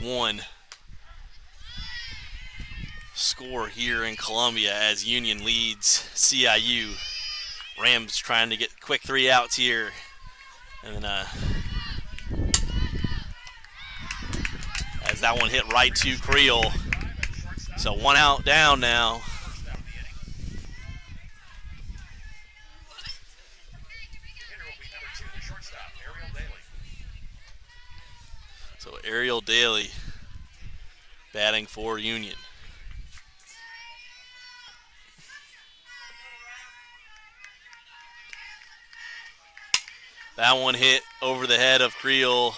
Speaker 2: 3-1 score here in Columbia as Union leads CIU. Rams trying to get quick 3 outs here. And then as that one hit right to Creel. So 1 out down now. So Ariel Daly batting for Union. That one hit over the head of Creel,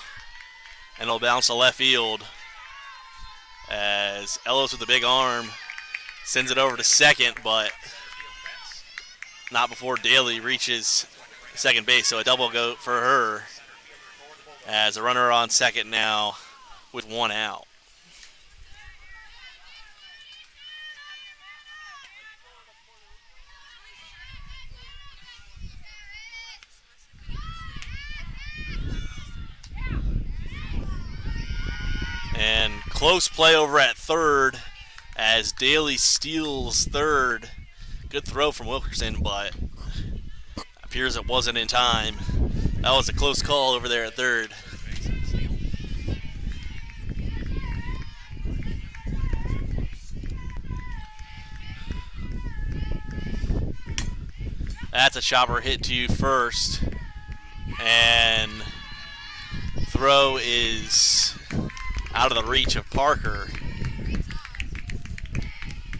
Speaker 2: and it'll bounce to left field as Ellis with the big arm sends it over to second, but not before Daly reaches second base. So a double go for her as a runner on second now with 1 out. And close play over at third as Daly steals third. Good throw from Wilkerson, but appears it wasn't in time. That was a close call over there at third. That's a chopper hit to first. And throw is out of the reach of Parker.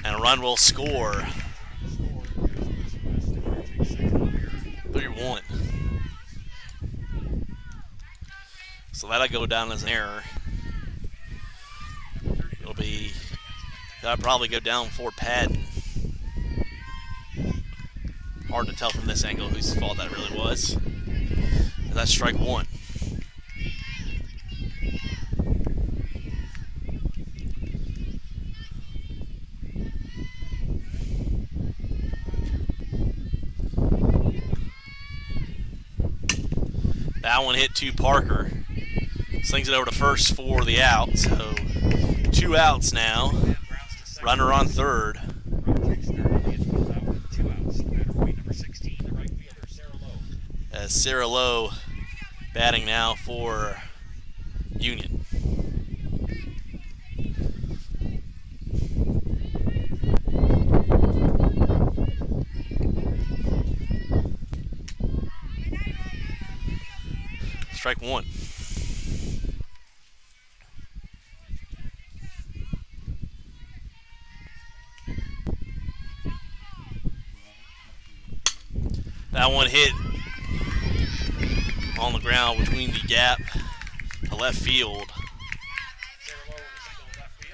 Speaker 2: And a run will score. 3-1. So that'll go down as an error. That'll probably go down for Padden. Hard to tell from this angle whose fault that really was. That's strike 1. That one hit to Parker. Slings it over to first for the out. So 2 outs now. Runner on third. As Sarah Lowe batting now for Union. Strike 1. That one hit on the ground between the gap to left field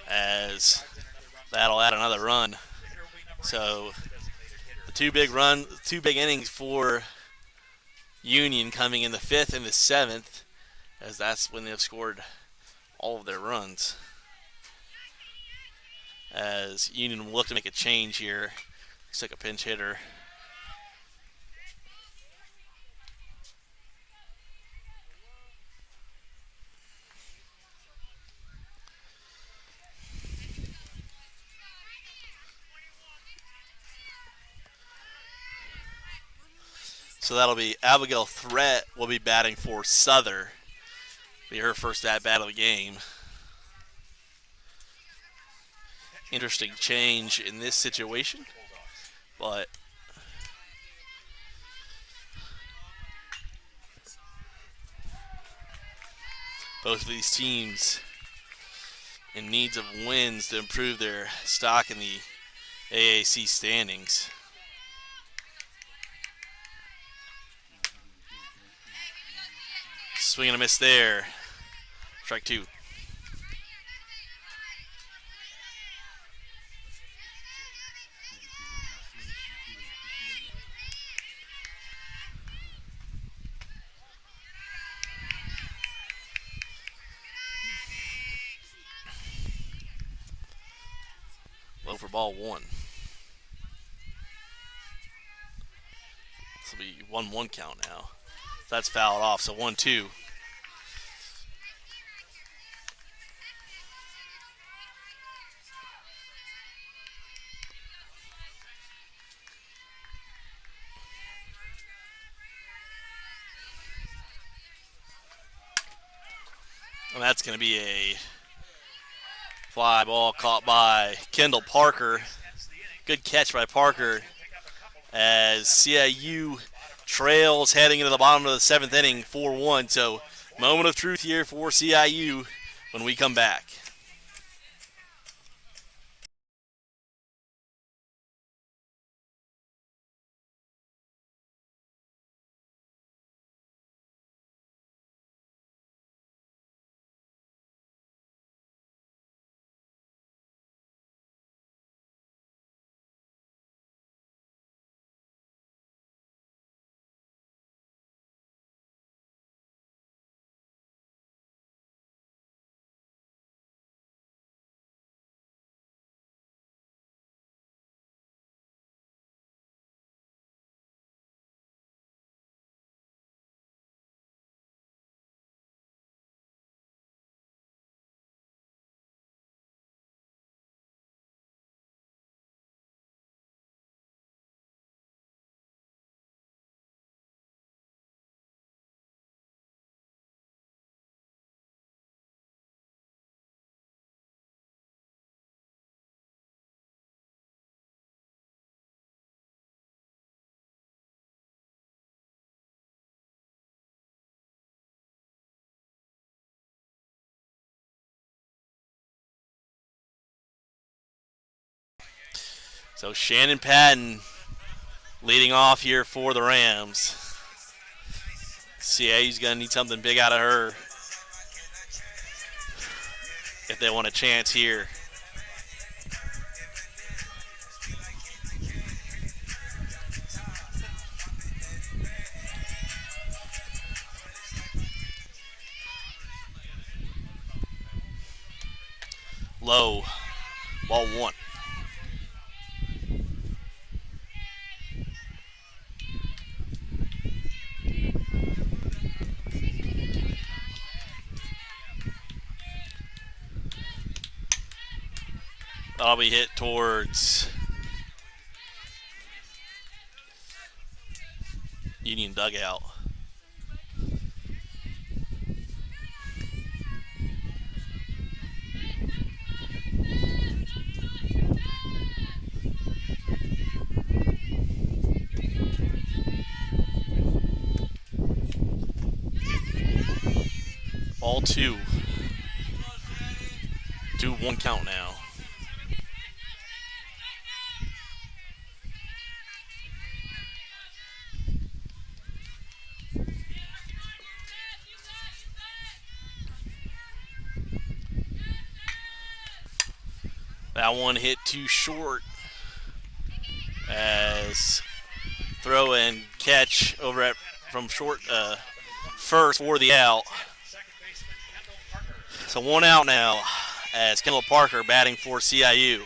Speaker 2: as that'll add another run. So the two big innings for Union coming in the 5th and the 7th, as that's when they've scored all of their runs. As Union will look to make a change here. Looks like a pinch hitter. So that'll be Abigail Threat will be batting for Souther. Be her first at bat of the game. Interesting change in this situation, but both of these teams in needs of wins to improve their stock in the AAC standings. Swing and a miss there. Strike 2. Low for ball 1. This will be 1-1 count now. That's fouled off, so 1-2. And that's going to be a fly ball caught by Kendall Parker. Good catch by Parker as CIU trails heading into the bottom of the seventh inning 4-1. So moment of truth here for CIU when we come back. So Shannon Patton leading off here for the Rams. CIU's going to need something big out of her if they want a chance here. Low, ball one. That'll be hit towards Union dugout. Ball two. 2-1 count now. That one hit too short as throw and catch over at from short first for the out. So one out now as Kendall Parker batting for CIU.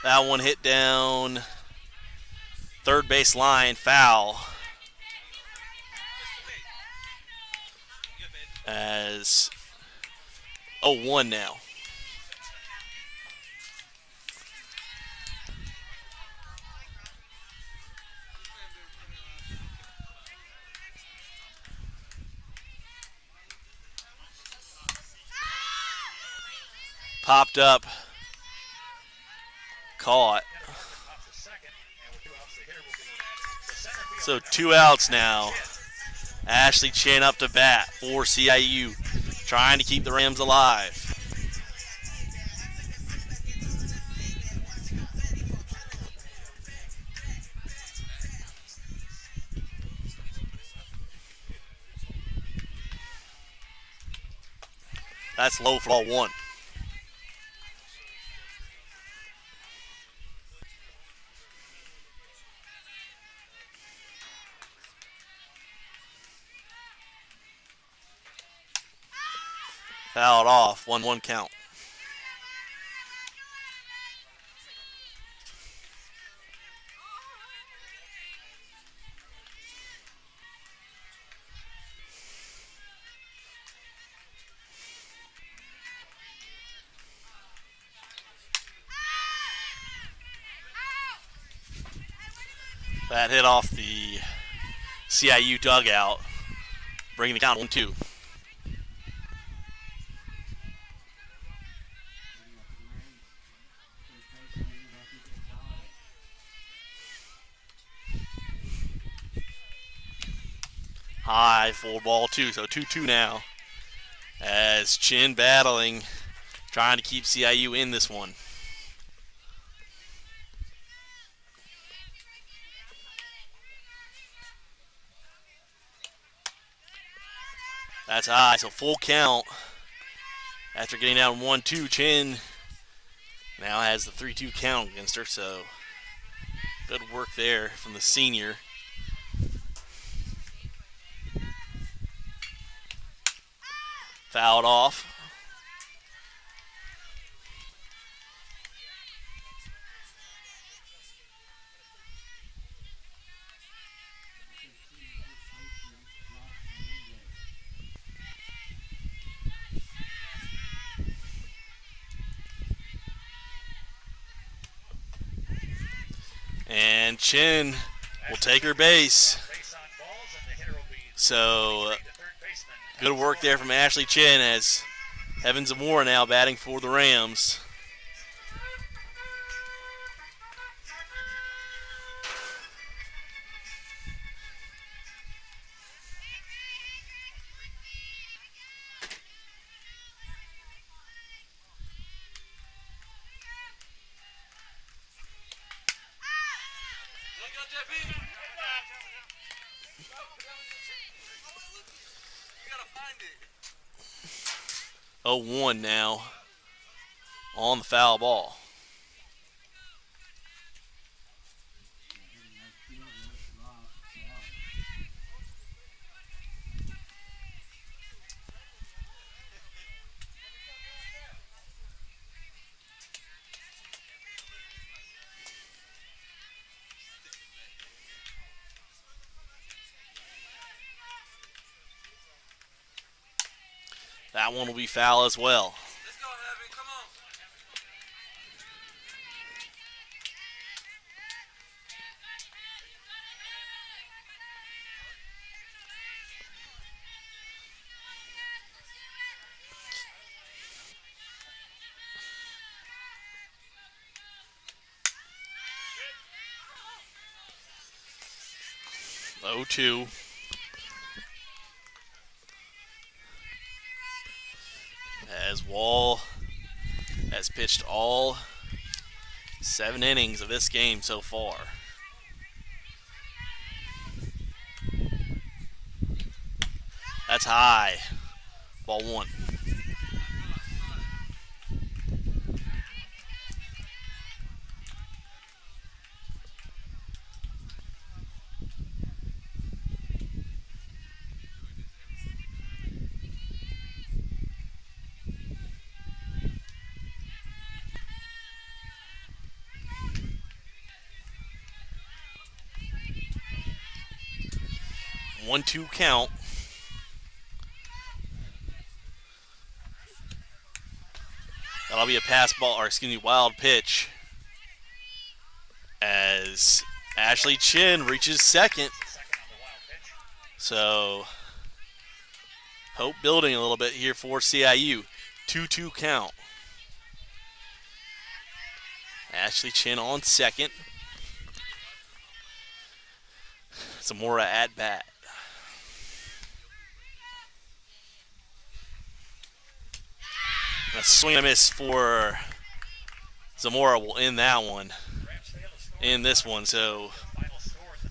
Speaker 2: That one hit down third base line, foul. As 0-1 now. Popped up. Caught. So 2 outs now. Ashley Chan up to bat for CIU, trying to keep the Rams alive. That's low for ball one. Fouled off, 1-1 count. That hit off the CIU dugout, bringing the count 1-2. High full ball 2, so 2-2 now. As Chin battling, trying to keep CIU in this one. That's high, so full count. After getting down 1-2, Chin now has the 3-2 count against her, so good work there from the senior. Fouled off. And Chin will take her base. So good work there from Ashley Chin as Evan Zamora now batting for the Rams. Oh, 1 now on the foul ball. That one will be foul as well.
Speaker 3: Let's go, Evan. Come on.
Speaker 2: Oh, 2. As Wall has pitched all 7 innings of this game so far. That's high. Ball 1. One-two count. That'll be a pass ball, or excuse me, wild pitch. As Ashley Chin reaches second. So, hope building a little bit here for CIU. 2-2 count. Ashley Chin on second. Zamora at bat. A swing and a miss for Zamora will end that one. In this one, so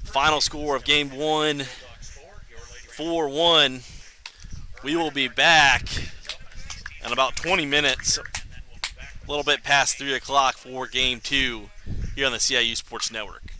Speaker 2: final score of game 1, 4-1. We will be back in about 20 minutes, a little bit past 3 o'clock for game 2 here on the CIU Sports Network.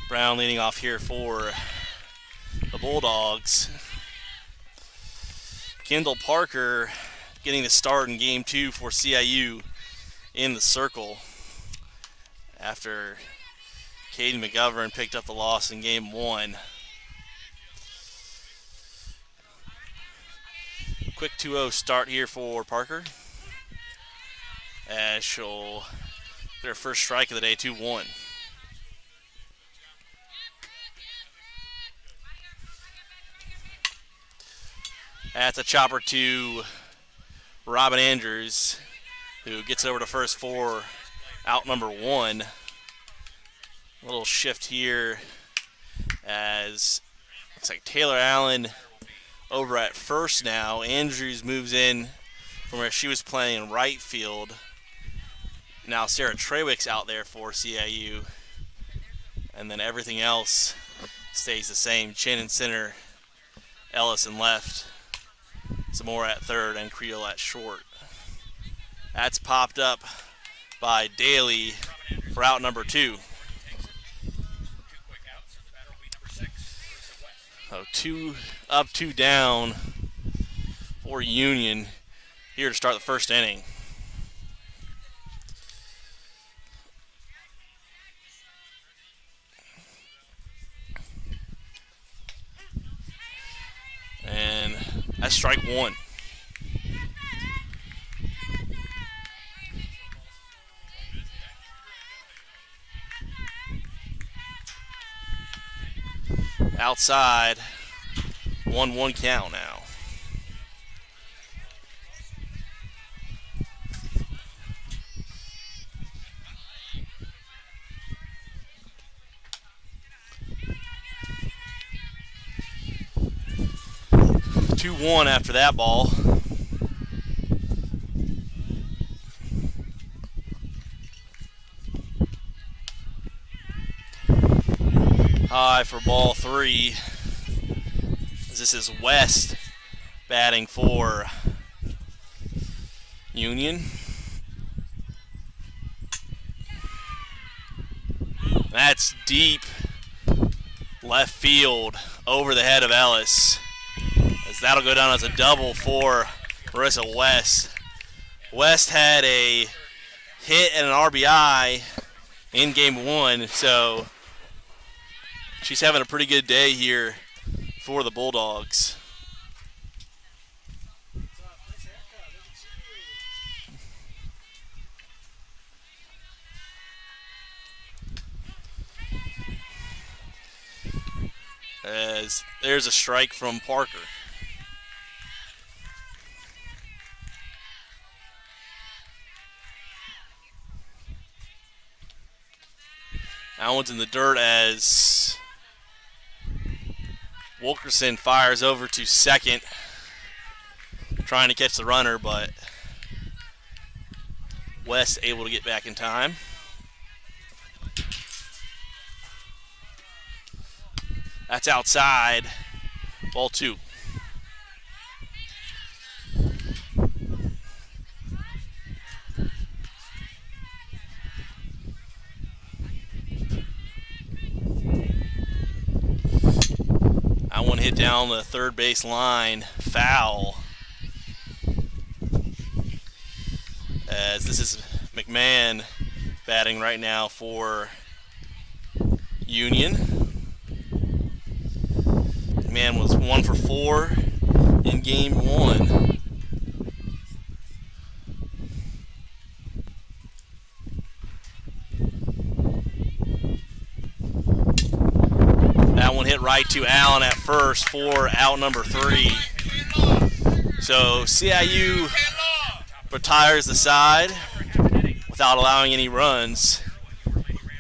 Speaker 2: Brown leading off here for the Bulldogs. Kendall Parker getting the start in game 2 for CIU in the circle after Caden McGovern picked up the loss in game 1. Quick 2-0 start here for Parker, as she'll get her first strike of the day, 2-1. That's a chopper to Robin Andrews, who gets over to first for out number 1. A little shift here as looks like Taylor Allen over at first now. Andrews moves in from where she was playing in right field. Now Sarah Trewick's out there for CIU. And then everything else stays the same. Chin in center, Ellis in left, Zamora at third, and Creel at short. That's popped up by Daly for out number 2. So 2 up, 2 down for Union here to start the first inning. And that's strike 1. Outside, 1-1 count now. Two one after that ball. High for ball 3. This is West batting for Union. That's deep left field over the head of Ellis, as that'll go down as a double for Marissa West. West had a hit and an RBI in game 1, so she's having a pretty good day here for the Bulldogs. As there's a strike from Parker. That one's in the dirt as Wilkerson fires over to second, trying to catch the runner, but West able to get back in time. That's outside, ball 2. That one hit down the third base line, foul. As this is McMahon batting right now for Union. McMahon was 1 for 4 in game 1. That one hit right to Allen at first for out number 3. So CIU retires the side without allowing any runs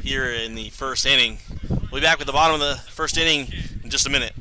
Speaker 2: here in the first inning. We'll be back with the bottom of the first inning in just a minute.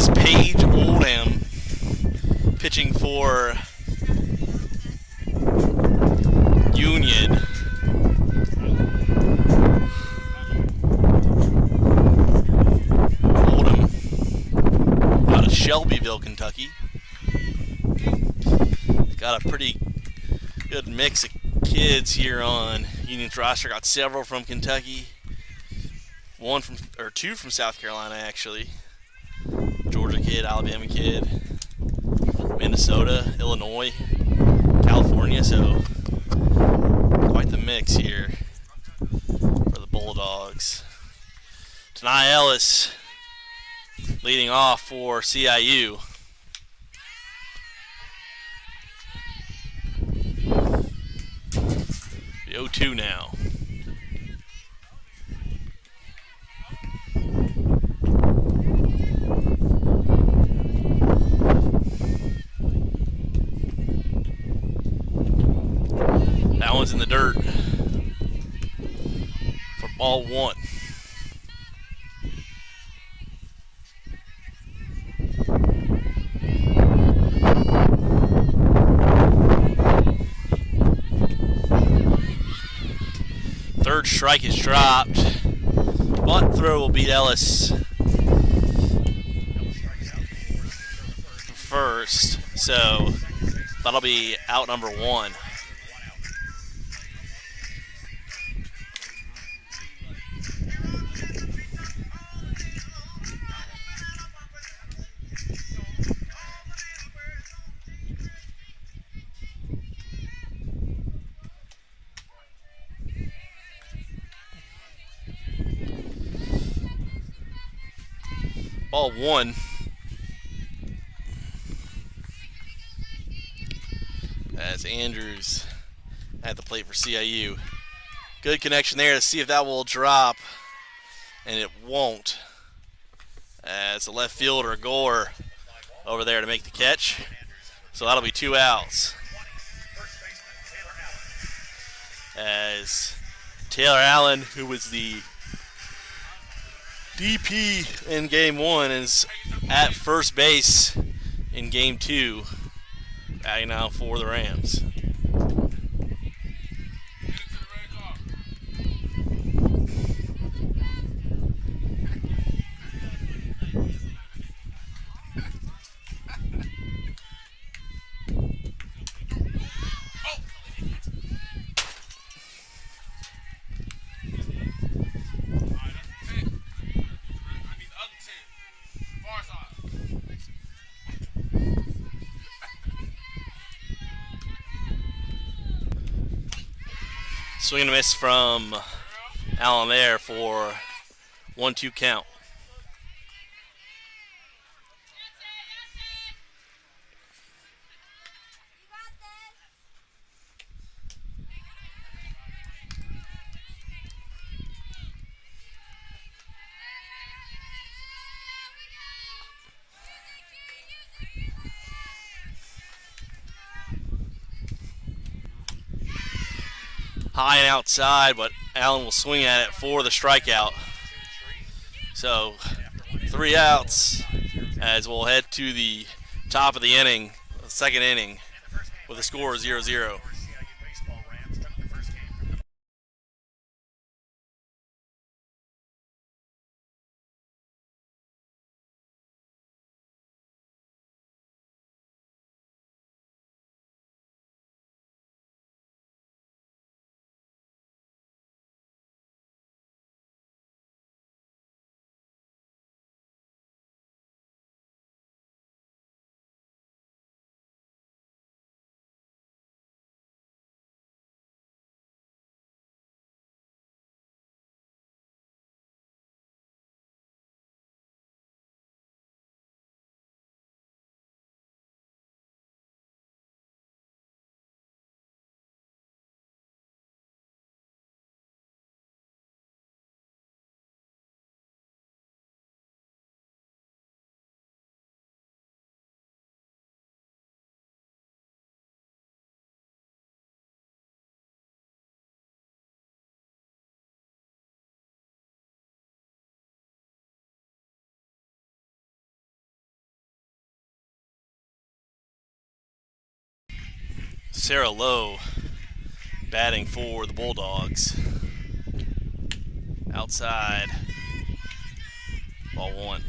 Speaker 2: is Paige Oldham pitching for Union. Oldham out of Shelbyville, Kentucky. Got a pretty good mix of kids here on Union's roster. Got several from Kentucky, two from South Carolina actually. Georgia kid, Alabama kid, Minnesota, Illinois, California. So quite the mix here for the Bulldogs. Tanai Ellis leading off for CIU. The 0-2 now. That one's in the dirt for ball one. Third strike is dropped. Bunt throw will beat Ellis first, so that'll be out number one. Ball one. As Andrews at the plate for CIU. Good connection there to see if that will drop, and it won't. As the left fielder Gore over there to make the catch. So that'll be 2 outs. As Taylor Allen, who was the DP in game one, is at first base in game two, batting now for the Rams. Swing and a miss from Allen there for 1-2 count. High and outside, but Allen will swing at it for the strikeout. So 3 outs as we'll head to the top of the inning, the second inning, with a score of 0-0. Sarah Lowe batting for the Bulldogs. Outside, ball one.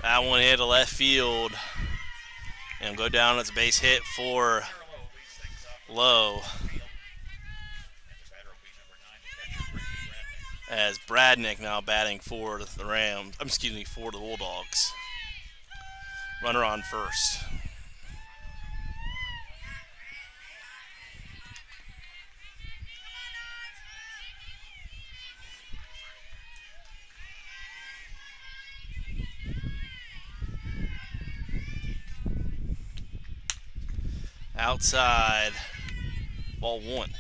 Speaker 2: That one hit to left field and go down as a base hit for Lowe. As Bradnick now batting for the Rams. For the Bulldogs. Runner on first. Outside, ball one.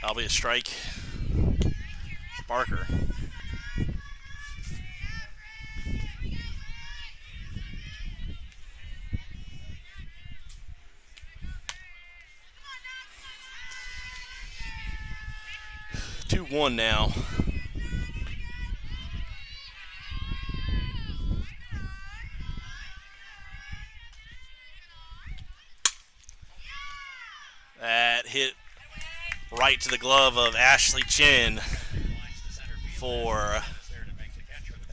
Speaker 2: That'll be a strike for Parker. Two one now. That hit right to the glove of Ashley Chin for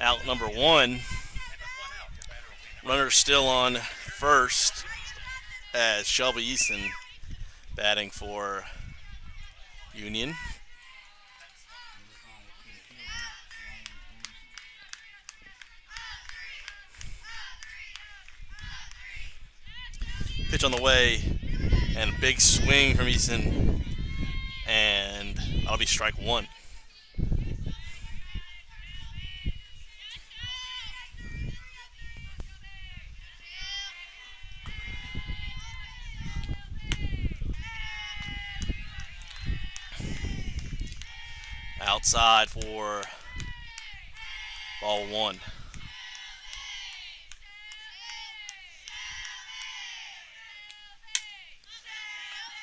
Speaker 2: out number one. Runner still on first as Shelby Easton batting for Union. Pitch on the way, and a big swing from Easton, and that'll be strike one. Outside for ball one.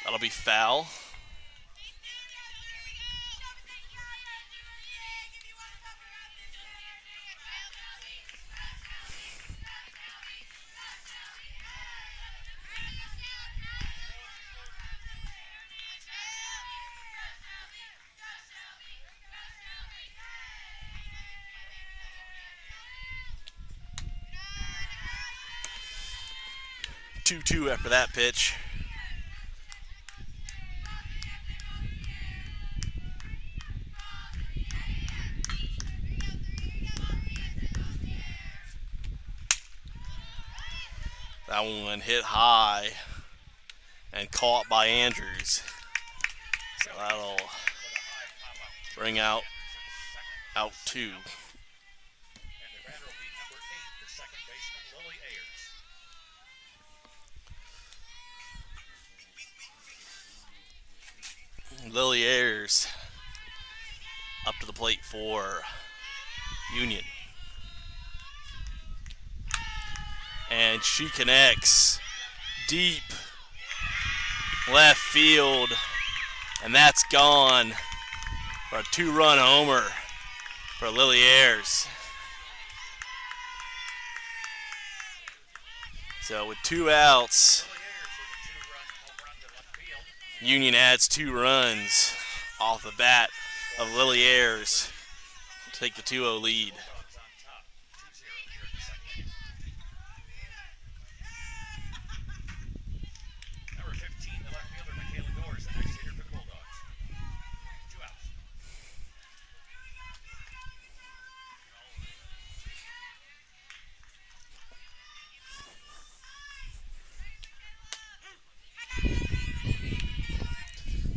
Speaker 2: That'll be foul. Two after that pitch. That one hit high and caught by Andrews. So that'll bring out two. Lily Ayers up to the plate for Union. And she connects deep left field, and that's gone for a two-run homer for Lily Ayers. So with two outs, Union adds 2 runs off the bat of Lily Ayers to take the 2-0 lead.
Speaker 3: Number 15, the left fielder, Michaela Gores, the next hitter for the Bulldogs. 2 outs.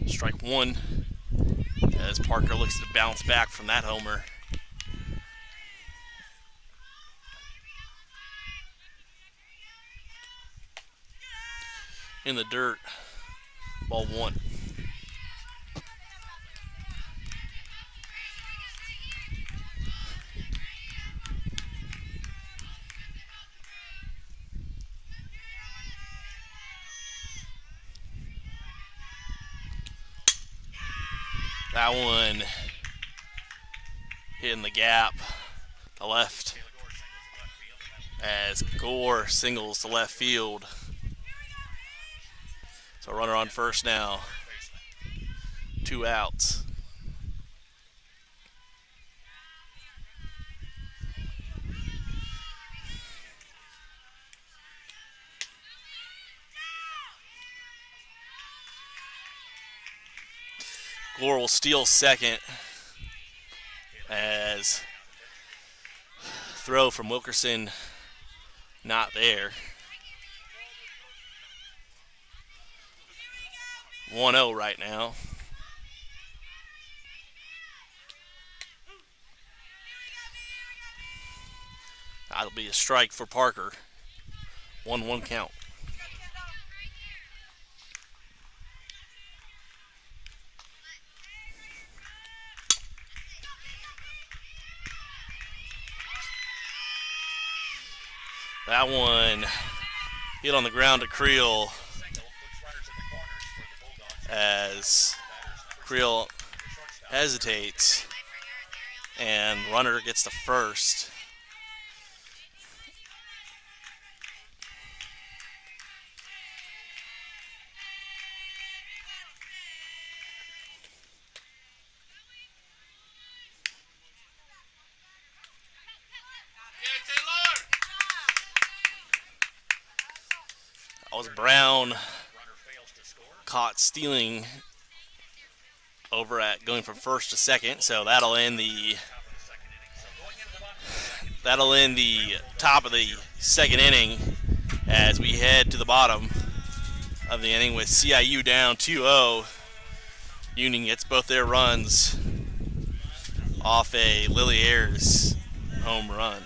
Speaker 2: Strike one as Parker looks to bounce back from that homer. In the dirt, ball one. That one hitting the gap to left as Gore singles to left field. So runner on first now. 2 outs. Gore will steal second as throw from Wilkerson not there. 1-0 right now. That'll be a strike for Parker. 1-1 count. That one hit on the ground to Creel as Creel hesitates and runner gets the first. That was Brown caught stealing over at going from first to second, so that'll end the top of the second inning as we head to the bottom of the inning with CIU down 2-0. Union gets both their runs off a Lily Ayers home run.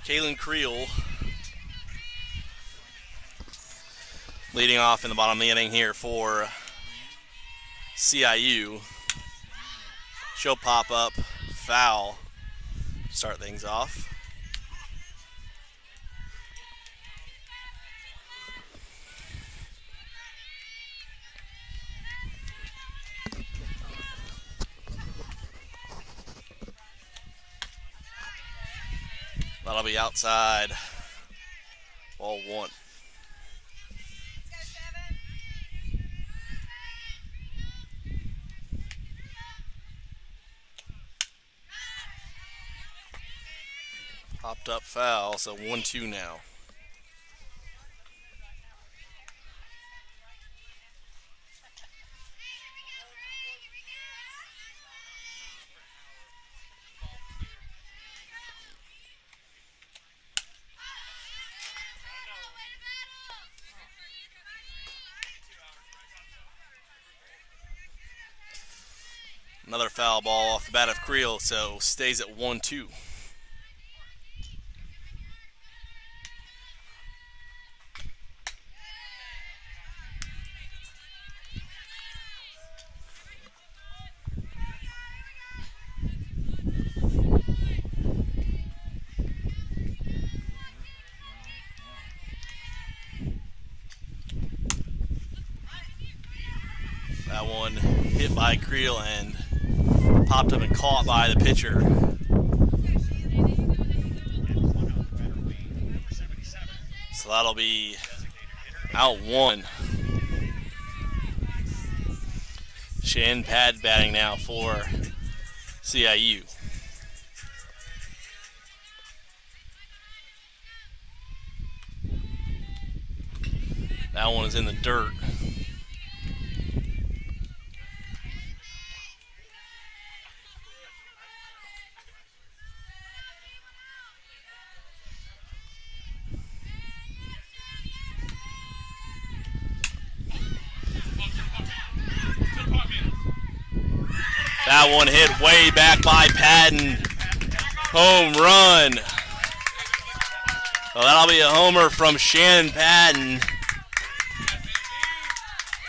Speaker 2: Kalen Creel leading off in the bottom of the inning here for CIU. She'll pop up foul, start things off. That'll be outside. Ball 1. Popped up foul, so 1-2 now. Another foul ball off the bat of Creel, so stays at 1-2. That one hit by Creel and popped up and caught by the pitcher. So that'll be out 1. Shannon Pad batting now for CIU. That one is in the dirt. That one hit way back by Padden. Home run. So that'll be a homer from Shannon Padden.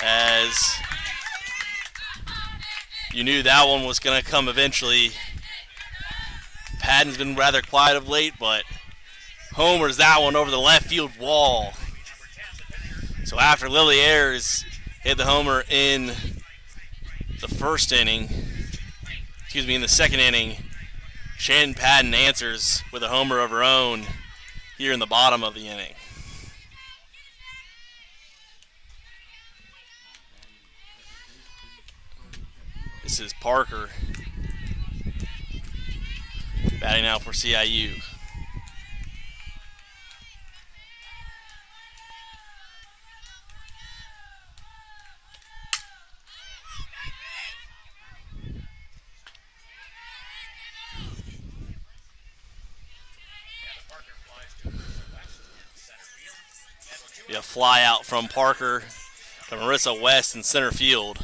Speaker 2: As you knew that one was going to come eventually. Padden's been rather quiet of late, but homers that one over the left field wall. So after Lily Ayers hit the homer in the second inning, Shannon Padden answers with a homer of her own here in the bottom of the inning. This is Parker batting now for CIU. Be a fly out from Parker to Marissa West in center field.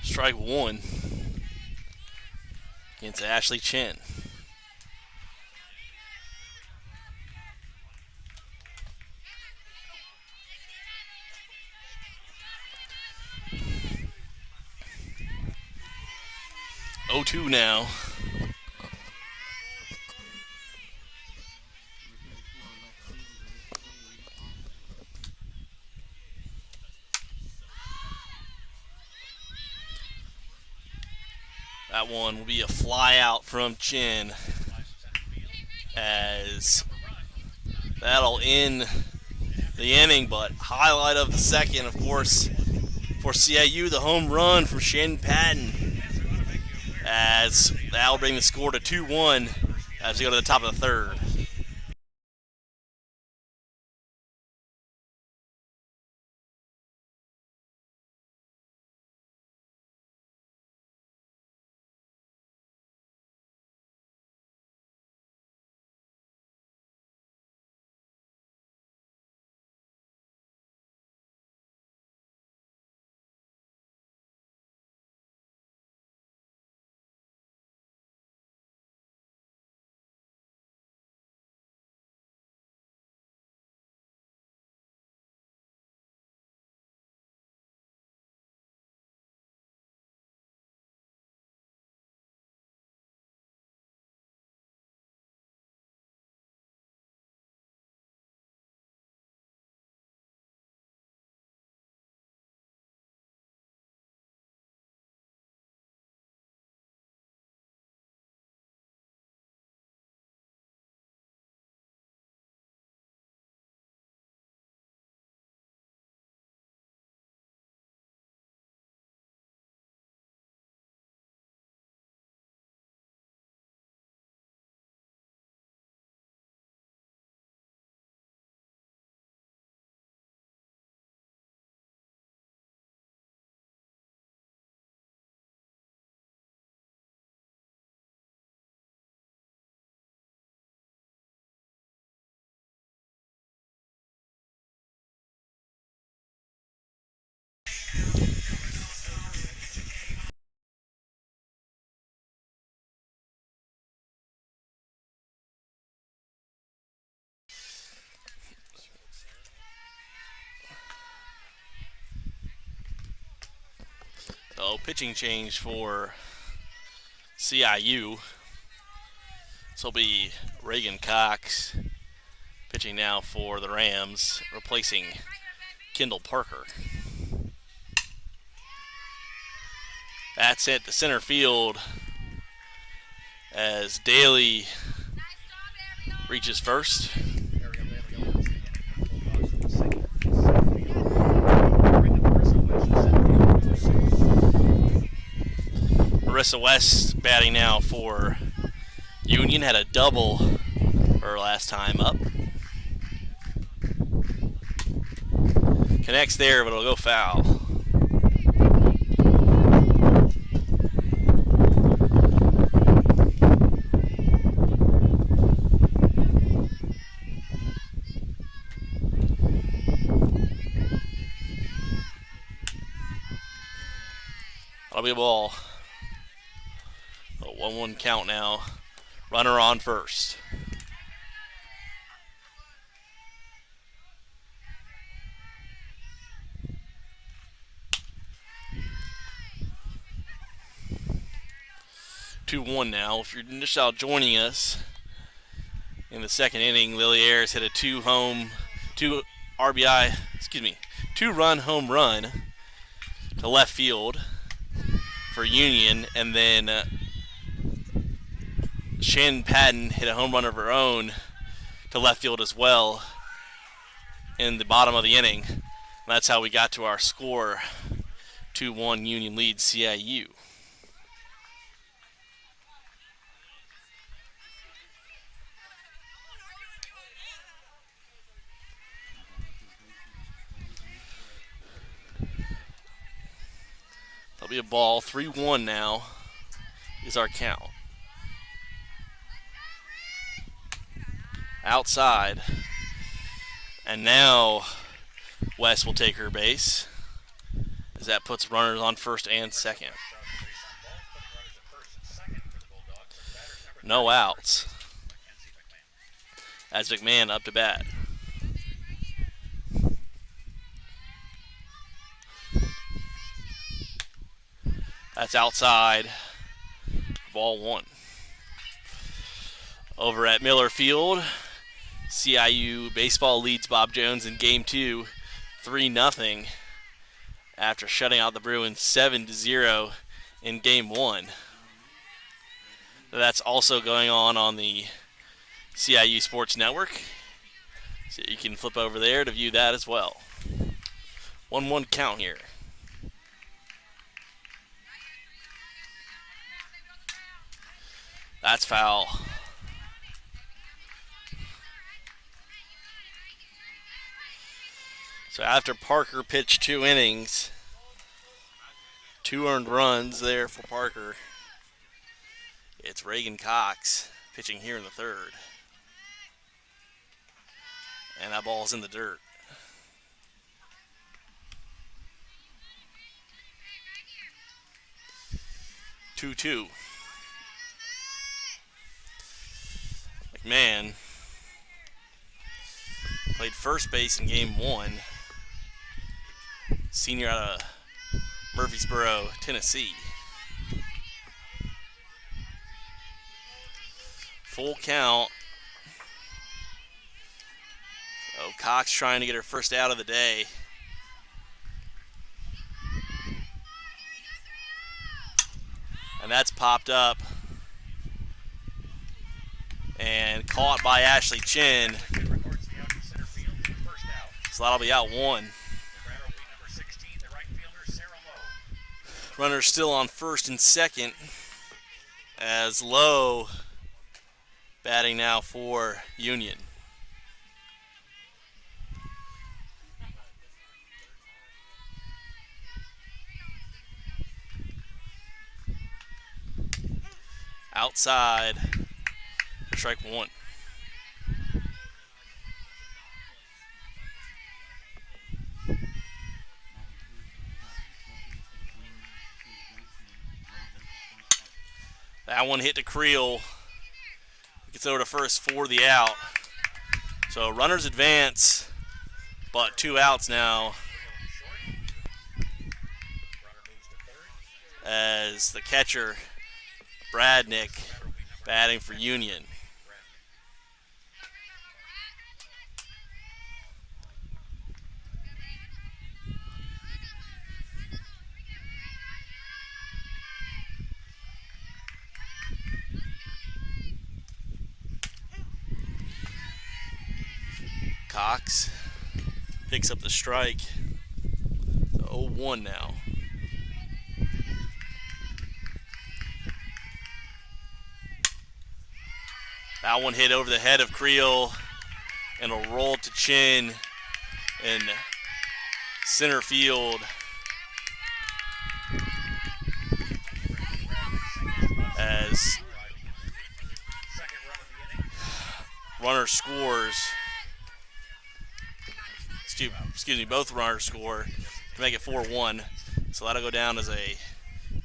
Speaker 2: Strike 1 against Ashley Chen. Oh, 2 now. That one will be a fly out from Chin, as that'll end the inning. But highlight of the second, of course, for CIU, the home run from Shannon Padden, as that'll bring the score to 2-1 as we go to the top of the third. pitching change for CIU. This will be Reagan Cox pitching now for the Rams, replacing Kendall Parker. That's it to center field as Daly reaches first. Marissa West batting now for Union, had a double her last time up. Connects there, but it'll go foul. That'll be a ball. A 1-1 count now. Runner on first. Two-1 now. If you're just out joining us in the second inning, Lily Ayers hit a two-run home run to left field for Union, and then Shannon Patton hit a home run of her own to left field as well in the bottom of the inning. And that's how we got to our score. 2-1 Union leads CIU. That'll be a ball. 3-1 now is our count. Outside. And now West will take her base, as that puts runners on first and second. No outs as McMahon up to bat. That's outside. Ball one. Over at Miller Field, CIU baseball leads Bob Jones in Game 2, 3-0, after shutting out the Bruins 7-0 in Game 1. That's also going on the CIU Sports Network, so you can flip over there to view that as well. 1-1 count here. That's foul. So after Parker pitched 2 innings, 2 earned runs there for Parker, it's Reagan Cox pitching here in the third. And that ball's in the dirt. Two. McMahon played first base in Game 1. Senior out of Murfreesboro, Tennessee. Full count. So Cox trying to get her first out of the day. And that's popped up and caught by Ashley Chin. So that'll be out 1. Runner still on first and second as Lowe batting now for Union. Outside for strike 1. That one hit to Creel. Gets over to first for the out. So runners advance, but 2 outs now. as the catcher, Bradnick, batting for Union. Cox picks up the strike. 0-1 now. That one hit over the head of Creel and a roll to Chin in center field as runner scores. Excuse me, both runners score to make it 4-1. So that'll go down as a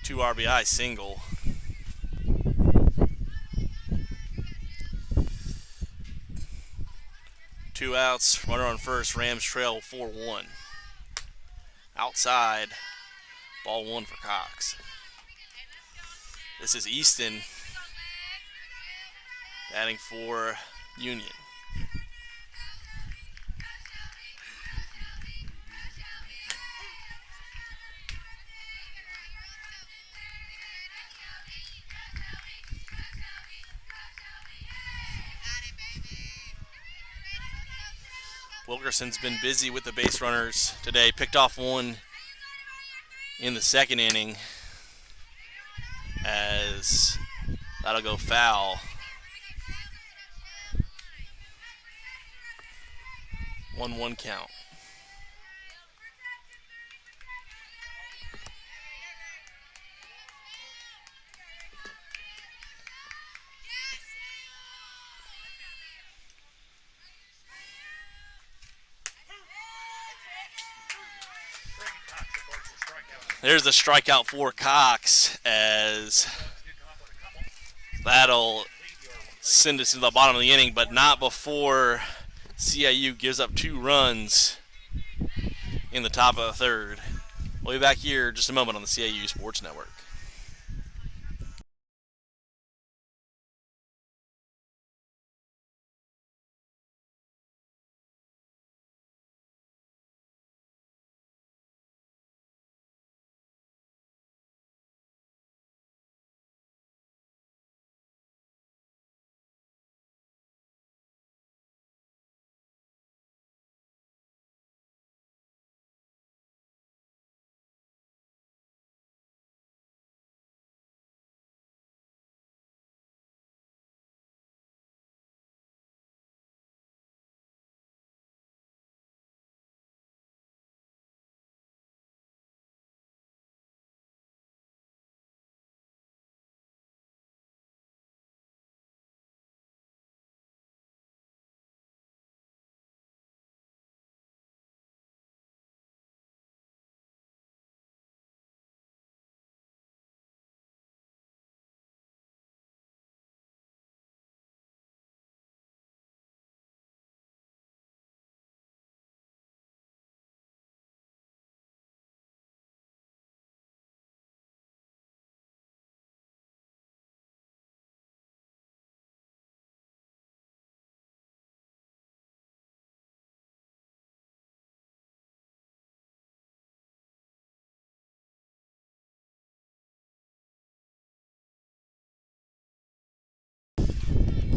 Speaker 2: 2 RBI single. Two outs, runner on first, Rams trail 4-1. Outside, ball 1 for Cox. This is Easton batting for Union. Wilkerson's been busy with the base runners today. Picked off one in the second inning as that'll go foul. 1-1 count. There's the strikeout for Cox as that'll send us to the bottom of the inning, but not before CIU gives up 2 runs in the top of the third. We'll be back here in just a moment on the CIU Sports Network.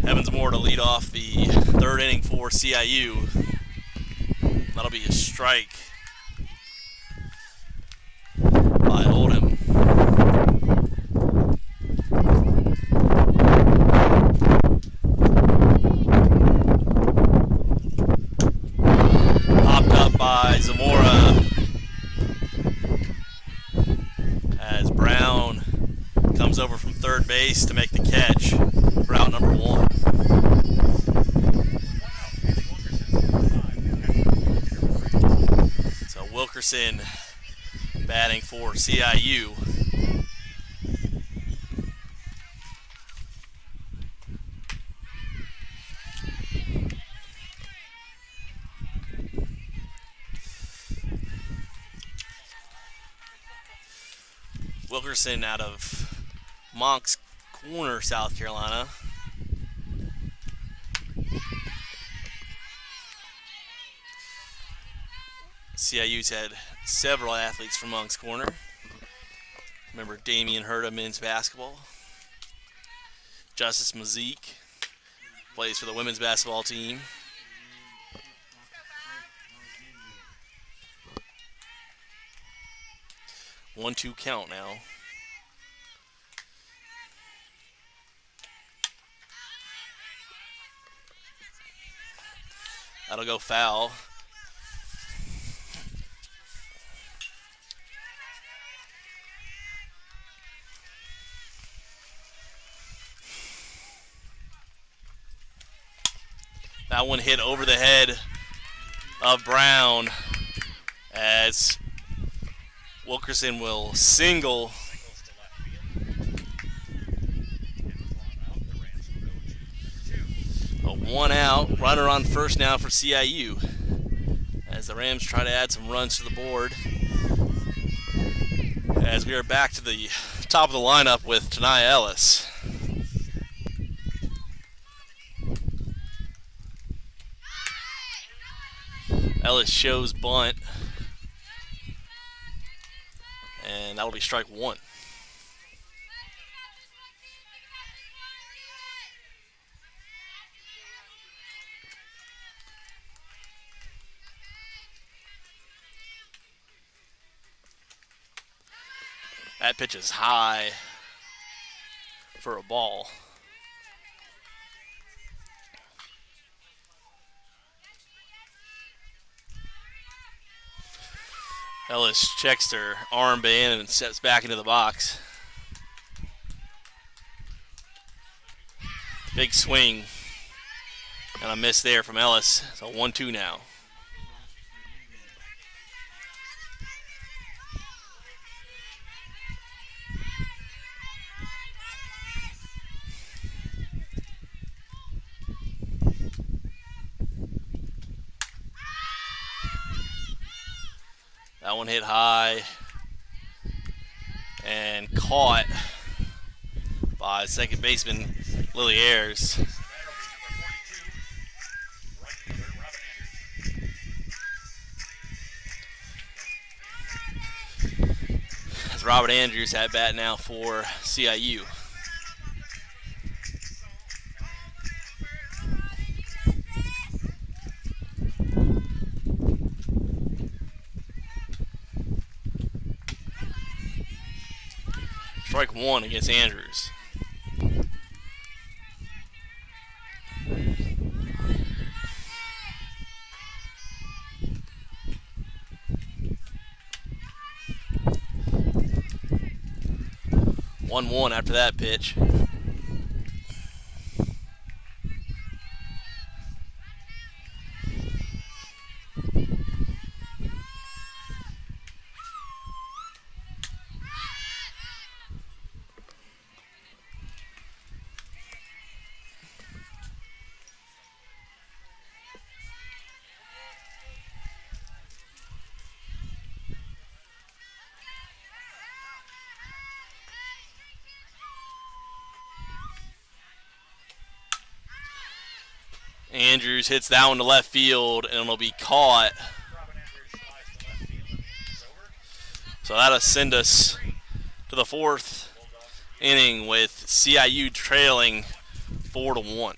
Speaker 2: Evans Moore to lead off the third inning for CIU. That'll be a strike by Oldham. Popped up by Zamora as Brown comes over from third base to make the catch for out number 1. So Wilkerson batting for CIU. Wilkerson out of Moncks Corner, South Carolina. CIU's had several athletes from Moncks Corner. Remember Damian Herta, men's basketball. Justice Mazik plays for the women's basketball team. One-two count now. That'll go foul. That one hit over the head of Brown as Wilkerson will single. A one out, runner on first now for CIU as the Rams try to add some runs to the board. As we are back to the top of the lineup with Tania Ellis. Ellis shows bunt, and that'll be strike one. That pitch is high for a ball. Ellis checks her armband and steps back into the box. Big swing. And a miss there from Ellis. So 1-2 now. That one hit high and caught by second baseman Lily Ayers. As Robert Andrews at bat now for CIU. Strike one against Andrews. One after that pitch. Andrews hits that one to left field, and it'll be caught. So that'll send us to the fourth inning with CIU trailing 4-1.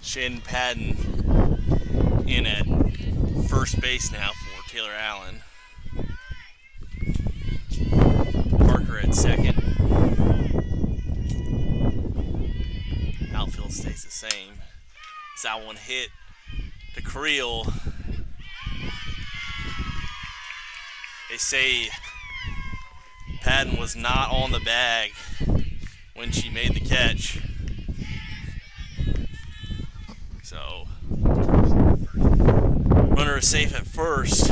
Speaker 2: Shannon Patton in at first base now for Taylor Allen. Parker at second. Outfield stays the same. As that one hit to Creel. They say Patton was not on the bag when she made the catch. So, runner is safe at first.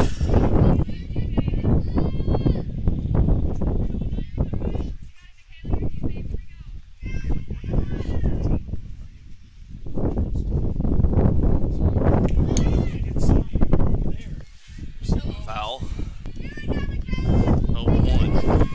Speaker 2: Foul. 0-1.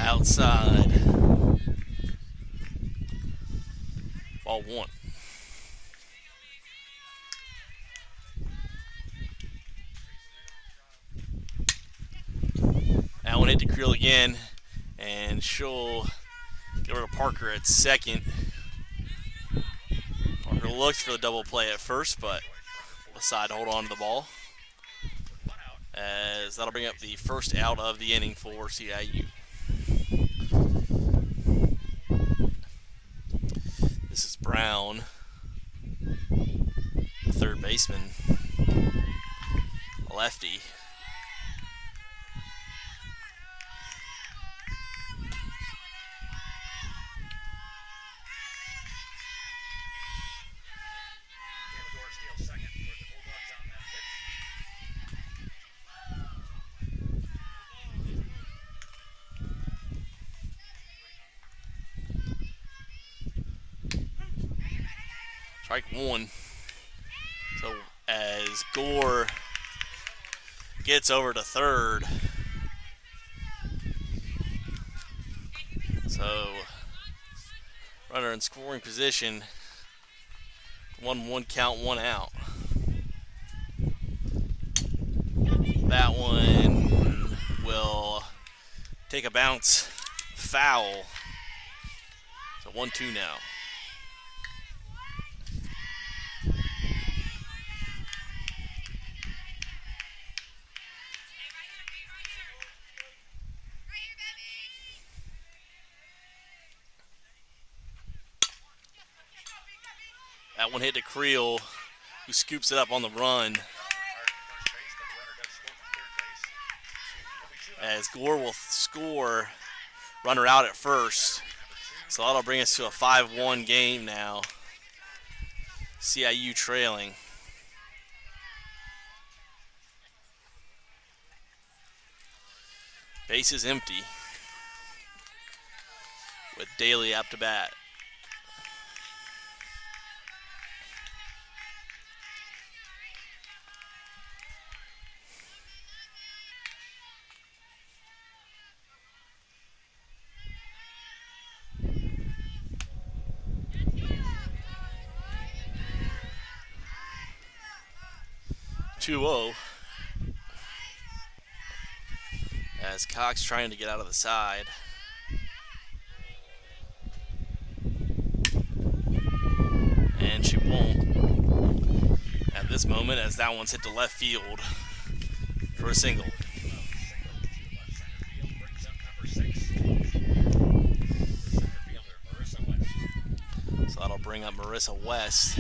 Speaker 2: Outside. Ball one. That one hit to Creel again, and she'll get rid of Parker at second. Parker looks for the double play at first, but decide to hold on to the ball, as that'll bring up the first out of the inning for CIU. This is Brown, the third baseman, a lefty.
Speaker 3: Steals second for the Bulldogs on that pitch.
Speaker 2: Strike one. So as Gore gets over to third. So runner in scoring position. 1-1 count, 1 out. That one will take a bounce, foul. So 1-2 now. That one hit to Creel, who scoops it up on the run. As Gore will score, runner out at first. So that'll bring us to a 5-1 game now. CIU trailing. Base is empty, with Daly up to bat. As Cox trying to get out of the side. And she won't at this moment, as that one's hit to left field for a single. So that'll bring up Marissa West.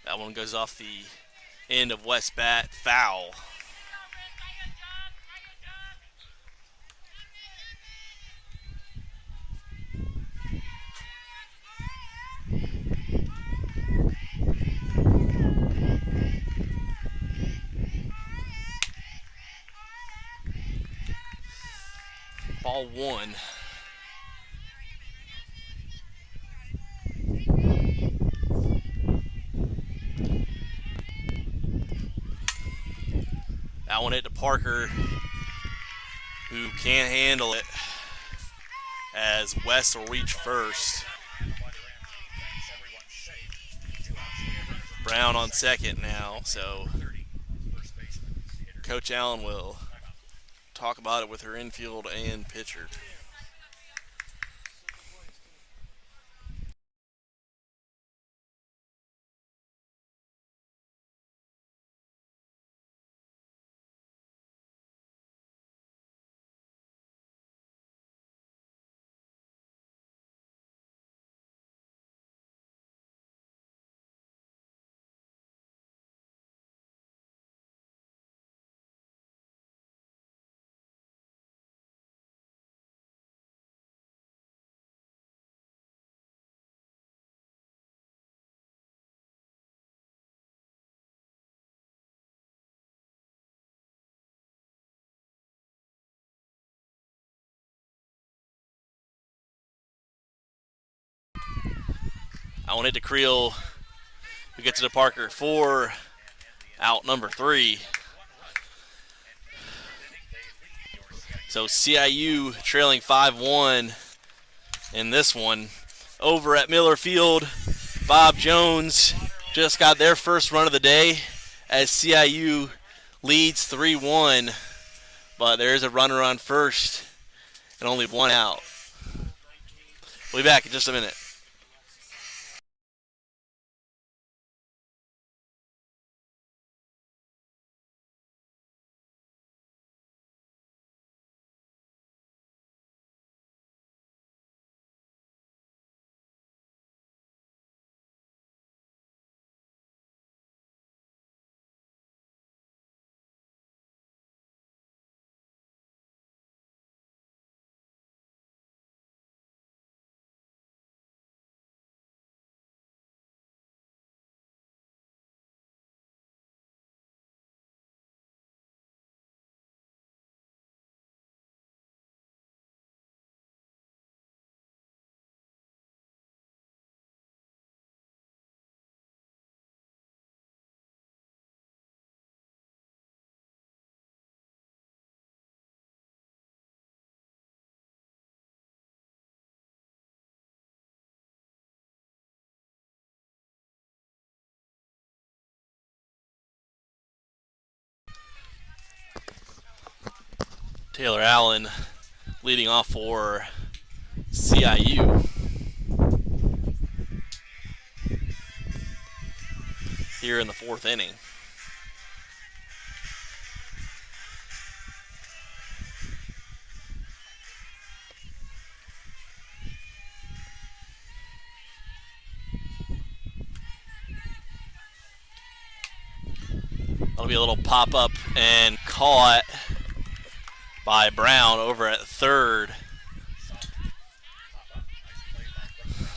Speaker 2: That one goes off the end of West bat, foul. Ball one. That one hit to Parker, who can't handle it, as West will reach first. Brown on second now, so Coach Allen will talk about it with her infield and pitcher. I want it to Creel, who gets it to Parker for out number 3. So CIU trailing 5-1 in this one. Over at Miller Field, Bob Jones just got their first run of the day as CIU leads 3-1. But there is a runner on first and only one out. We'll be back in just a minute. Taylor Allen leading off for CIU. Here in the 4th inning. That'll be a little pop-up and caught by Brown over at third.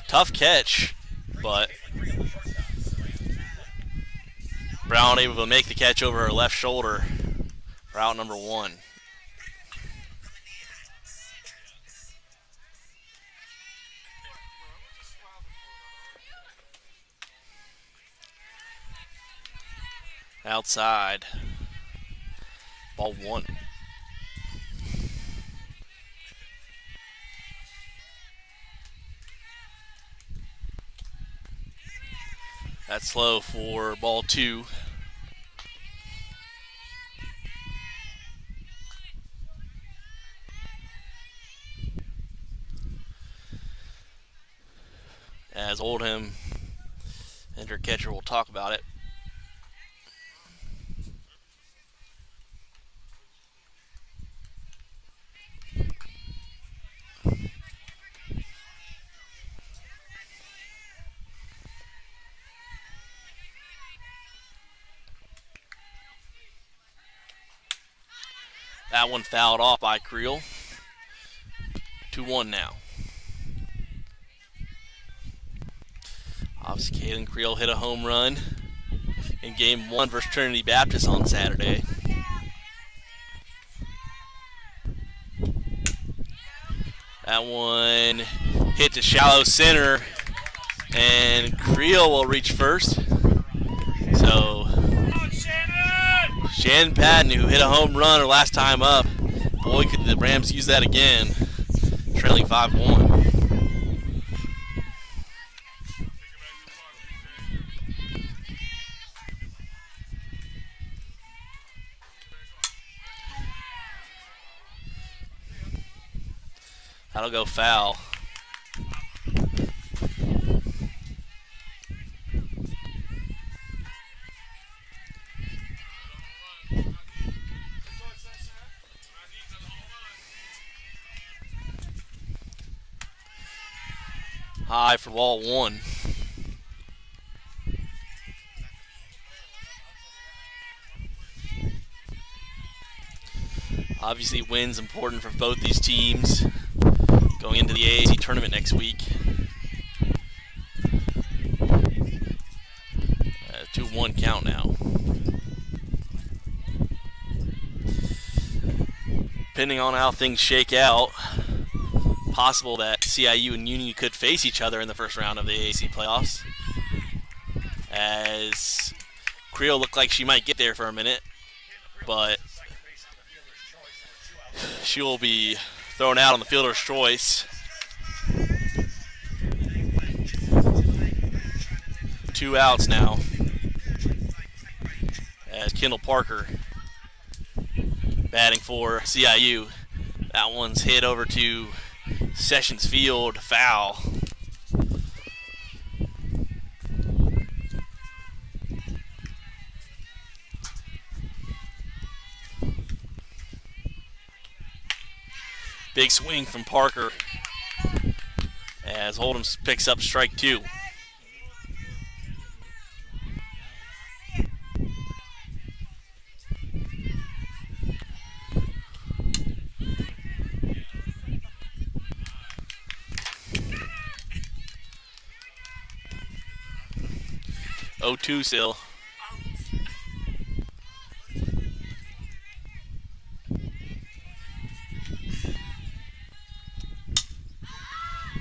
Speaker 2: Tough catch, but Brown able to make the catch over her left shoulder for out number 1. Outside. Ball 1. That's slow for ball 2. As Oldham and her catcher will talk about it. That one fouled off by Creel. 2-1 now. Obviously, Kaylin Creel hit a home run in Game 1 versus Trinity Baptist on Saturday. That one hit to shallow center, and Creel will reach first. So Shannon Patton, who hit a home run her last time up. Boy, could the Rams use that again. Trailing 5-1. That'll go foul. High for ball one. Obviously, wins important for both these teams going into the AAC tournament next week. 2-1 count now. Depending on how things shake out, possible that CIU and Union could face each other in the first round of the AAC playoffs, as Creel looked like she might get there for a minute, but she will be thrown out on the fielder's choice. 2 outs now as Kendall Parker batting for CIU. That one's hit over to Sessions Field, foul. Big swing from Parker as Hold'em picks up strike 2. Oh-2 still.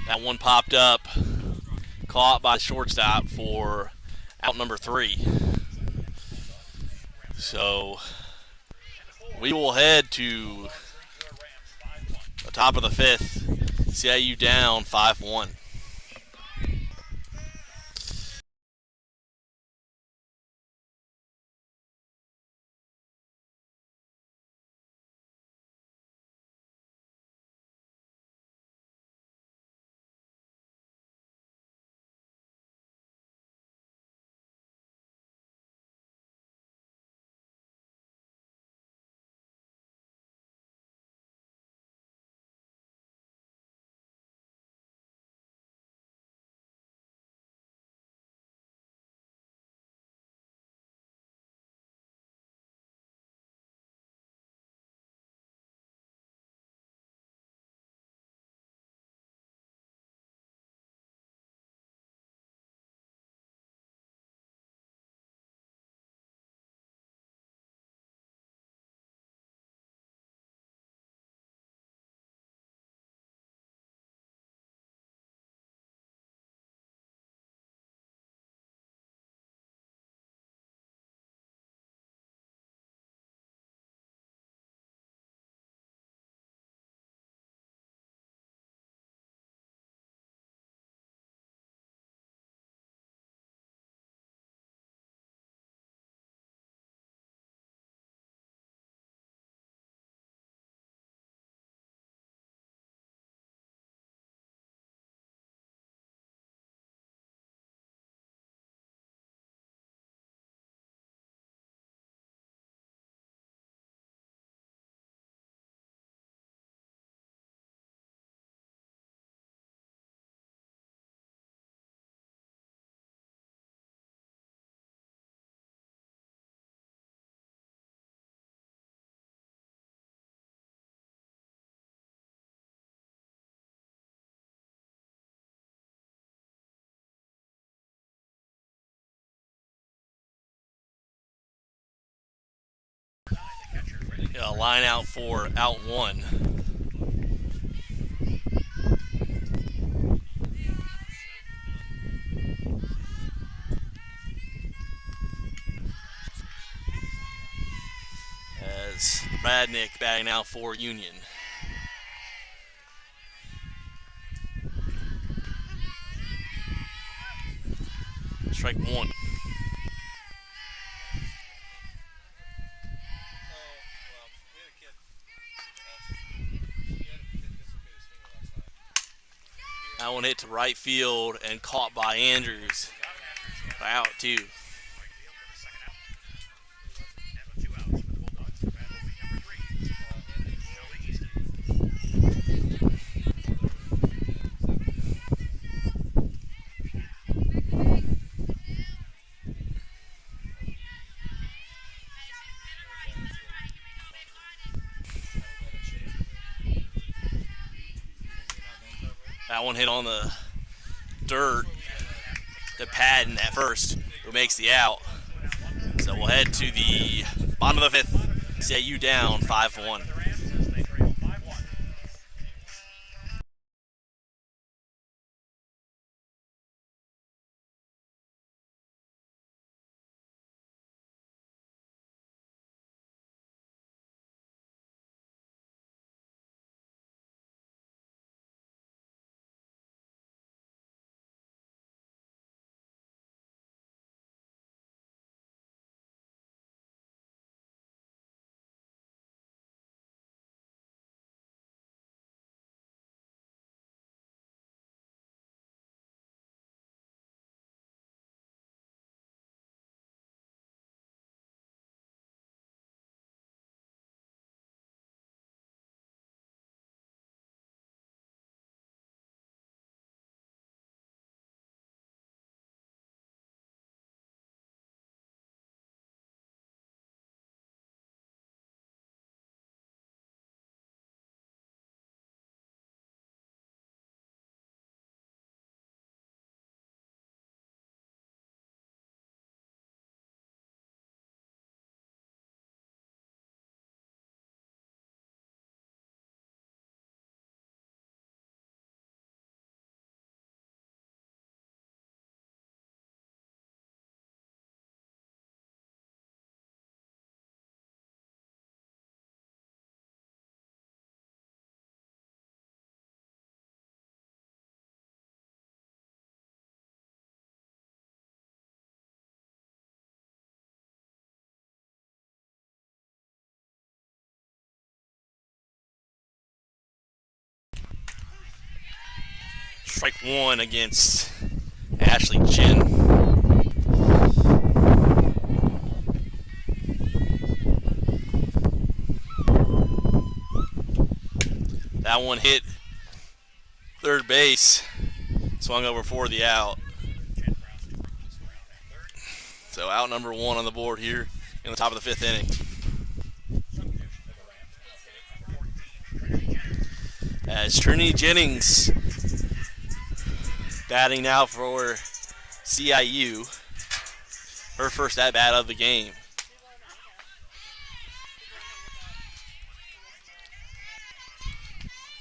Speaker 2: That one popped up, caught by the shortstop for out number 3. So we will head to the top of the 5th. CIU down 5-1. Line out for out 1. Radnick batting now for Union. Strike one. That one hit to right field and caught by Andrews. Out two. That one hit on the dirt to Patton at first, who makes the out. So we'll head to the bottom of the fifth. CIU down 5-1. Strike one against Ashley Chin. That one hit third base, swung over for the out. So out number one on the board here in the top of the fifth inning. As Trinity Jennings batting now for CIU. Her first at-bat of the game.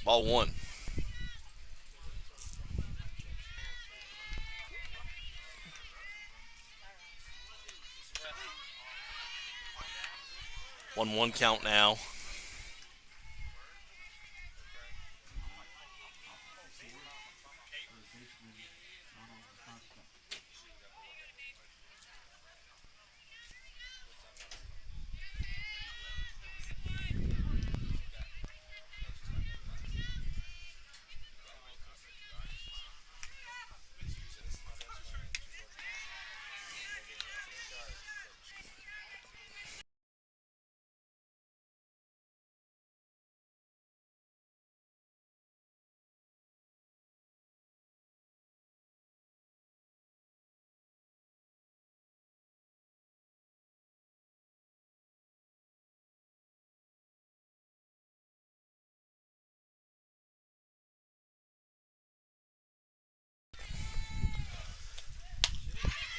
Speaker 2: Ball one. One count now.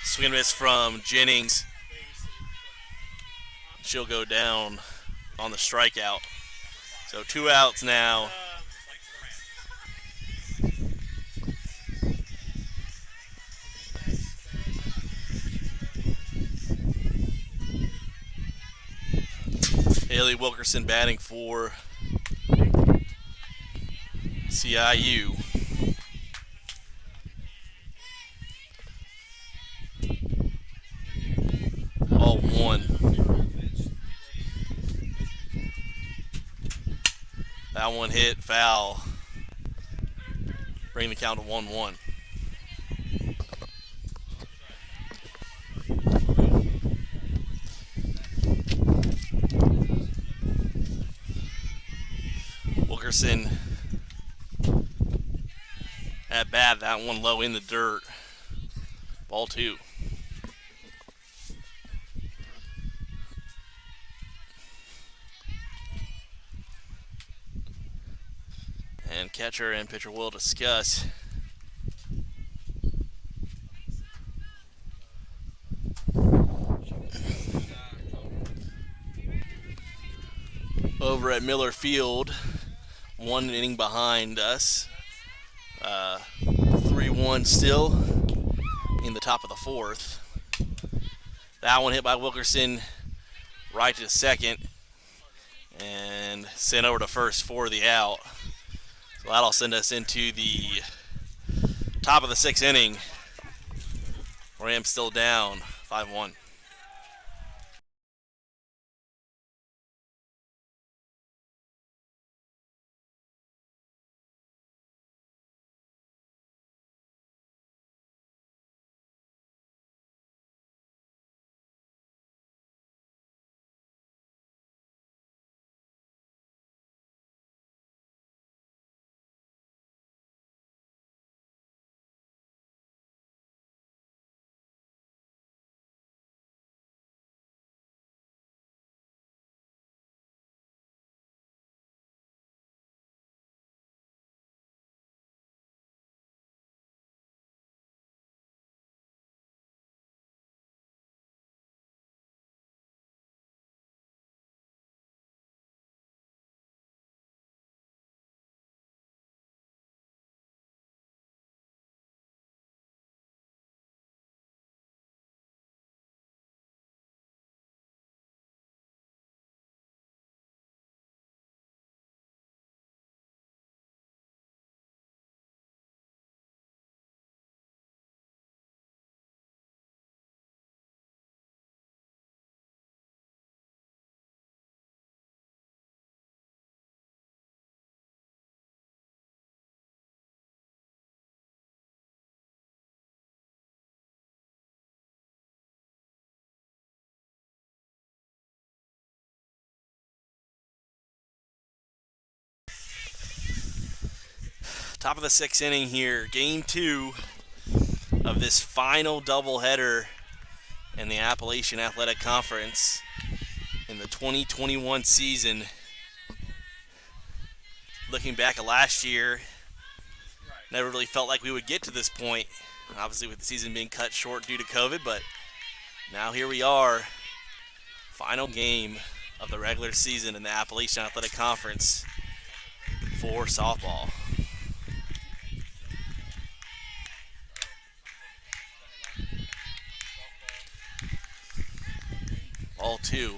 Speaker 2: Swing and miss from Jennings. She'll go down on the strikeout. So 2 outs now. Bailey Wilkerson batting for CIU. Ball one. That one hit, foul. Bring the count to 1-1. Wilkerson at bat, that one low in the dirt. Ball two. And catcher and pitcher will discuss. Over at Miller Field, 1 inning behind us. 3-1 still in the top of the fourth. That one hit by Wilkerson right to second and sent over to first for the out. So that'll send us into the top of the sixth inning. Rams still down 5-1. Top of the sixth inning here, game 2 of this final doubleheader in the Appalachian Athletic Conference in the 2021 season. Looking back at last year, never really felt like we would get to this point, obviously with the season being cut short due to COVID, but now here we are, final game of the regular season in the Appalachian Athletic Conference for softball. Ball two.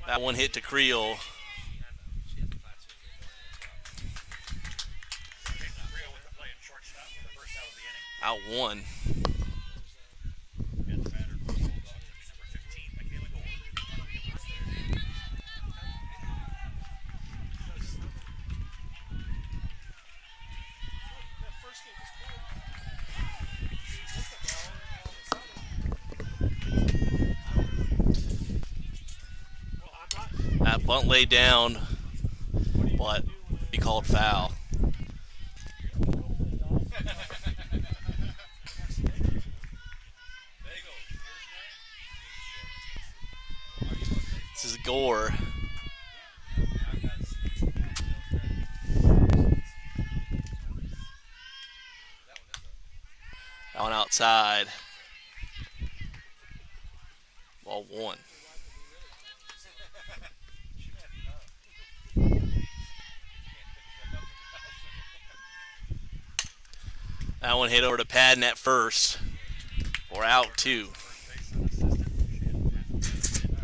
Speaker 2: That one hit to Creel. Out one. That bunt laid down, but he called foul. This is Gore. That one outside. Ball one. That one hit over to Padden at first. Or out 2.
Speaker 3: Base and assist appreciated.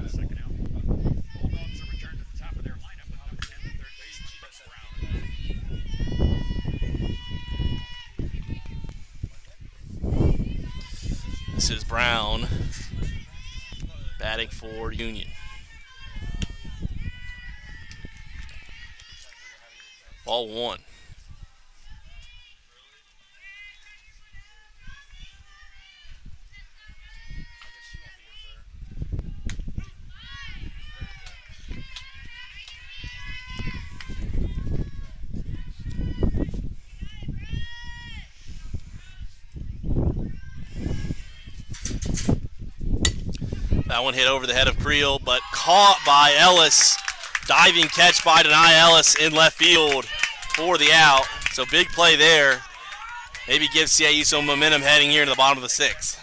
Speaker 3: Second out. Bulldogs are returned to the top of their lineup with number 10, the third baseman, Brown.
Speaker 2: This is Brown batting for Union. Ball 1. That one hit over the head of Creel, but caught by Ellis. Diving catch by Denai Ellis in left field for the out. So big play there. Maybe give CIU some momentum heading here to the bottom of the 6th.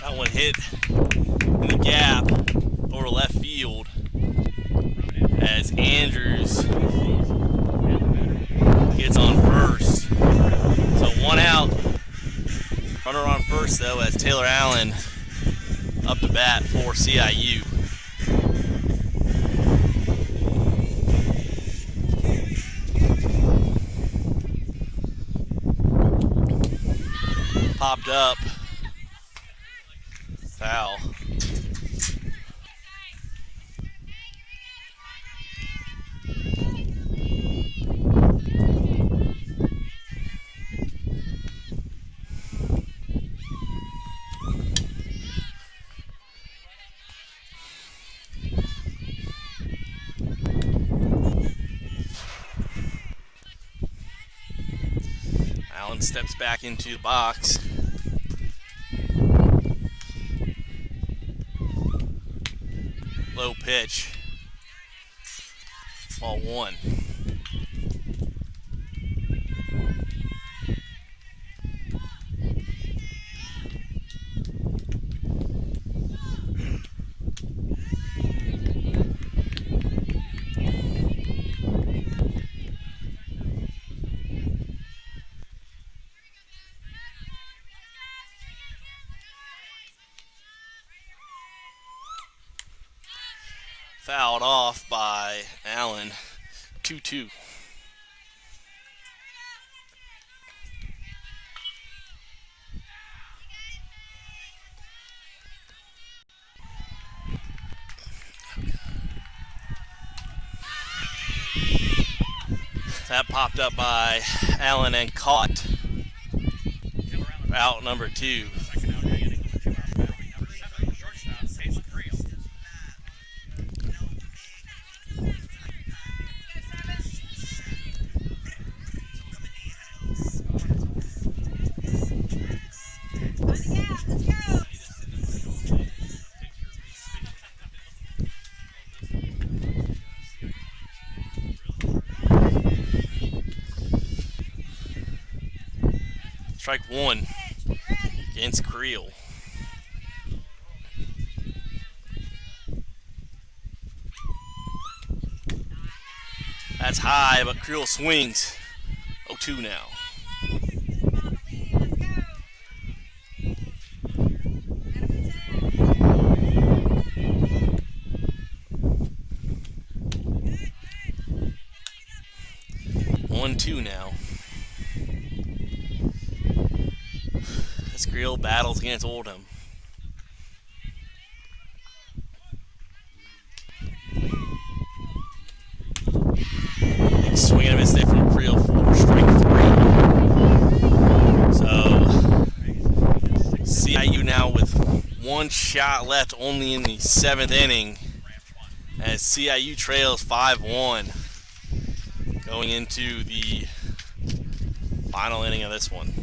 Speaker 2: That one hit in the gap over left field as Andrews gets on first. So 1 out. Runner on first though as Taylor Allen up to bat for CIU. Popped up. Foul. Allen steps back into the box. Low pitch. Ball 1. Fouled off by Allen. 2-2. That popped up by Allen and caught. Out number 2.
Speaker 3: Second out of the inning, with 2 outs batting. Number 7, the shortstop, Jason Creel.
Speaker 2: Strike 1 against Creel. That's high, but Creel swings. 0-2 now. One, two now. As Creel battles against Oldham. Big swing and a miss there from Creel for strike 3. So CIU now with one shot left, only in the 7th inning, as CIU trails 5-1 going into the final inning of this one.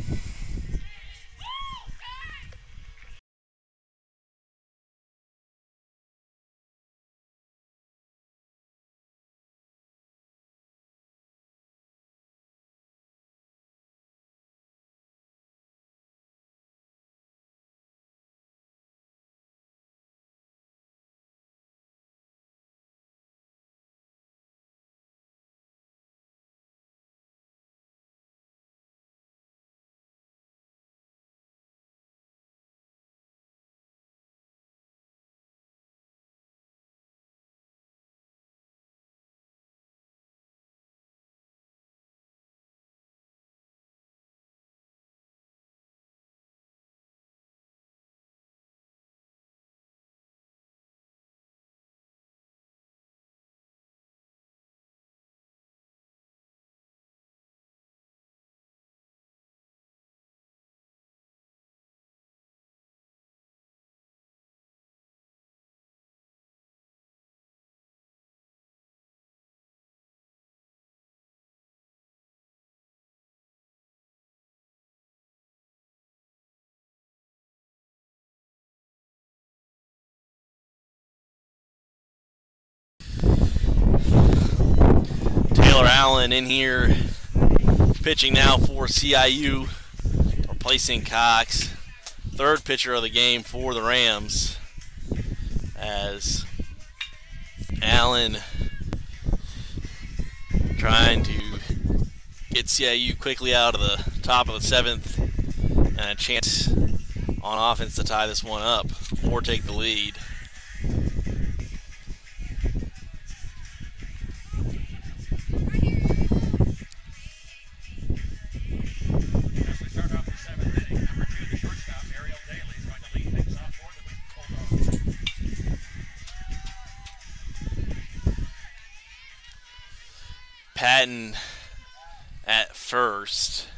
Speaker 2: Taylor Allen in here, pitching now for CIU, replacing Cox. Third pitcher of the game for the Rams, as Allen trying to get CIU quickly out of the top of the 7th, and a chance on offense to tie this one up or take the lead.
Speaker 3: As we start off the 7th inning, number 2, the shortstop, Ariel Daly, is going to lead things off for the Bulldogs.
Speaker 2: Patton at first.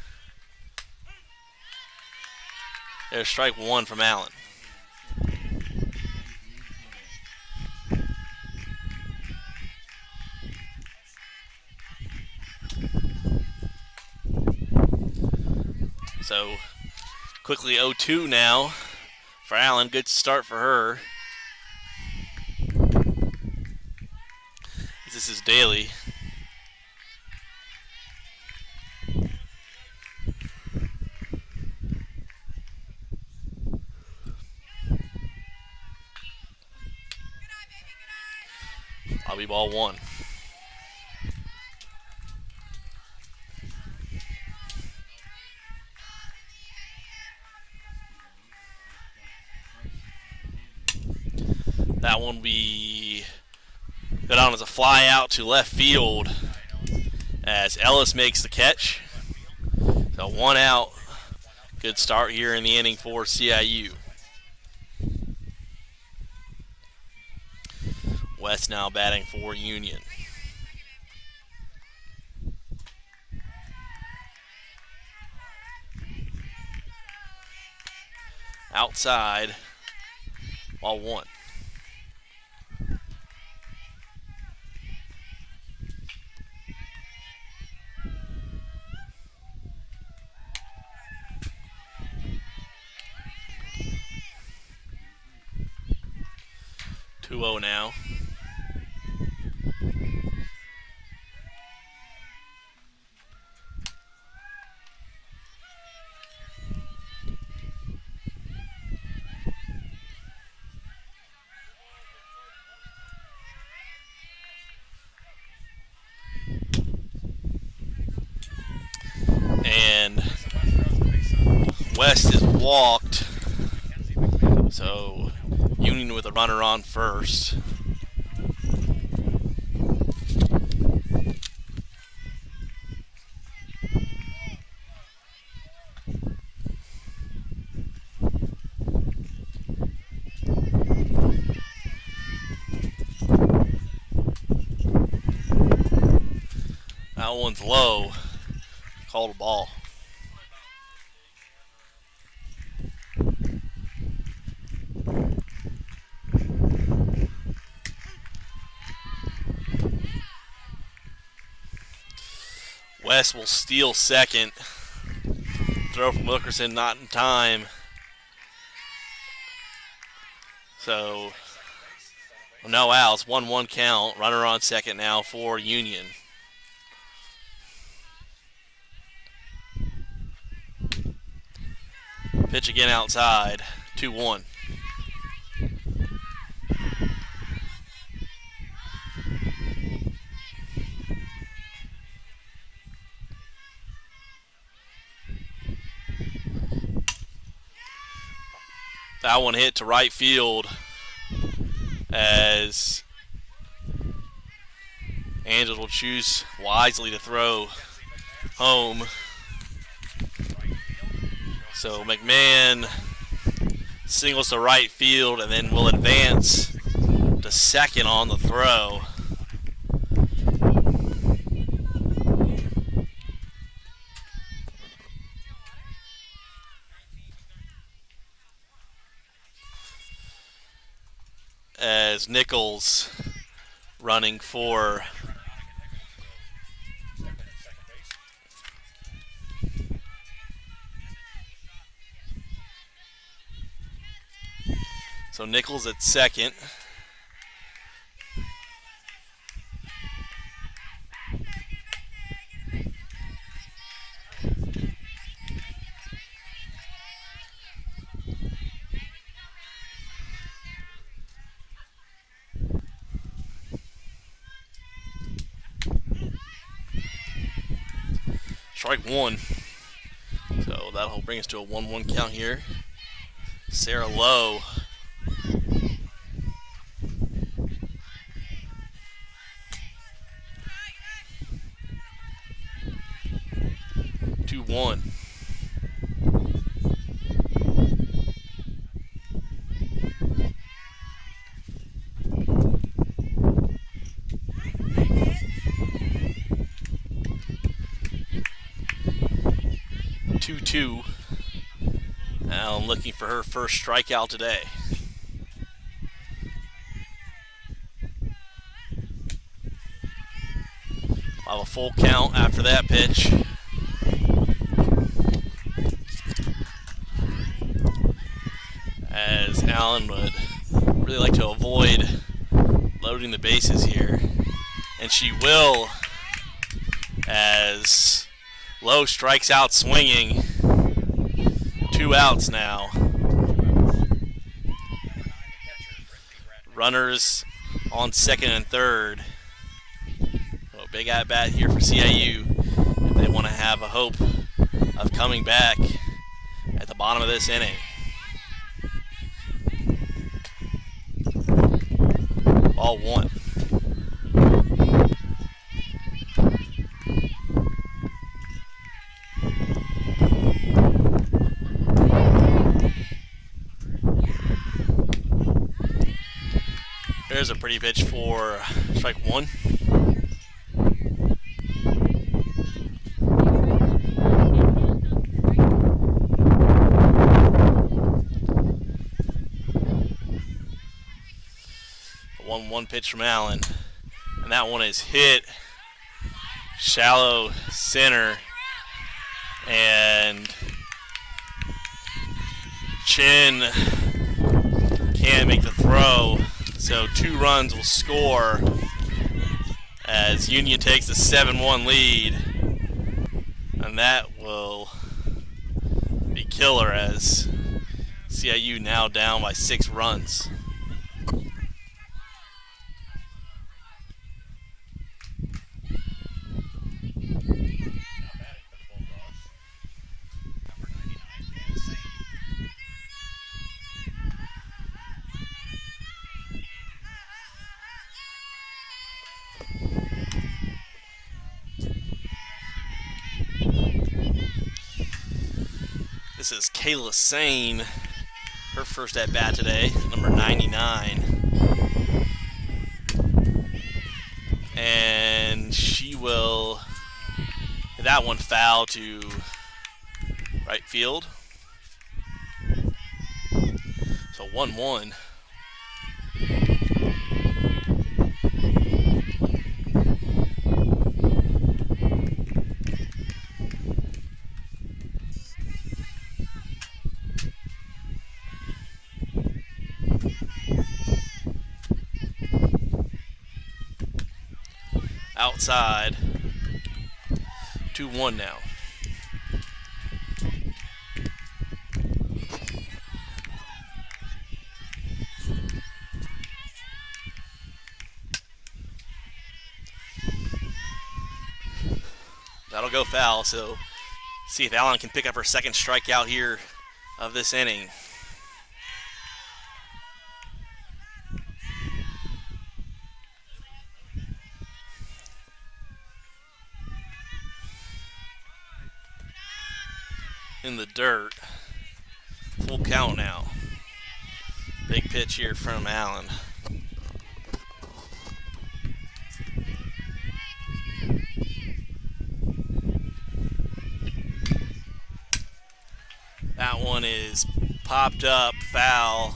Speaker 2: There's strike 1 from Allen. So quickly 0-2 now for Allen. Good start for her. This is Daly. I'll be ball 1. That one will be But on as a fly out to left field as Ellis makes the catch. So 1 out. Good start here in the inning for CIU. West now batting for Union. Outside, ball 1. Two 0 now. And West is walked, so Union with a runner on first. That one's low. Called a ball. West will steal second. Throw from Wilkerson not in time. So no outs, 1-1 count. Runner on second now for Union. Pitch again outside, 2-1. That one hit to right field as Angels will choose wisely to throw home. So McMahon singles to right field and then will advance to second on the throw. As Nichols running for so Nichols at second. Strike one. So that'll bring us to a 1-1 count here. Sarah Lowe. One. Two. Now I'm looking for her first strikeout today. I'll have a full count after that pitch. As Allen would really like to avoid loading the bases here. And she will, as Lowe strikes out swinging. 2 outs now. Runners on second and third. So a big at bat here for CIU if they want to have a hope of coming back at the bottom of this inning. Ball 1. There's a pretty pitch for strike one. A 1-1 pitch from Allen. And that one is hit shallow center. And Chin can't make the throw. So 2 runs will score as Union takes a 7-1 lead. And that will be killer as CIU now down by 6 runs. This is Kayla Sane, her first at bat today, number 99. And she will hit that one foul to right field. So 1-1. Outside. 2-1 now. That'll go foul, so see if Allen can pick up her second strikeout here of this inning. In the dirt. Full count now. Big pitch here from Allen. That one is popped up, foul.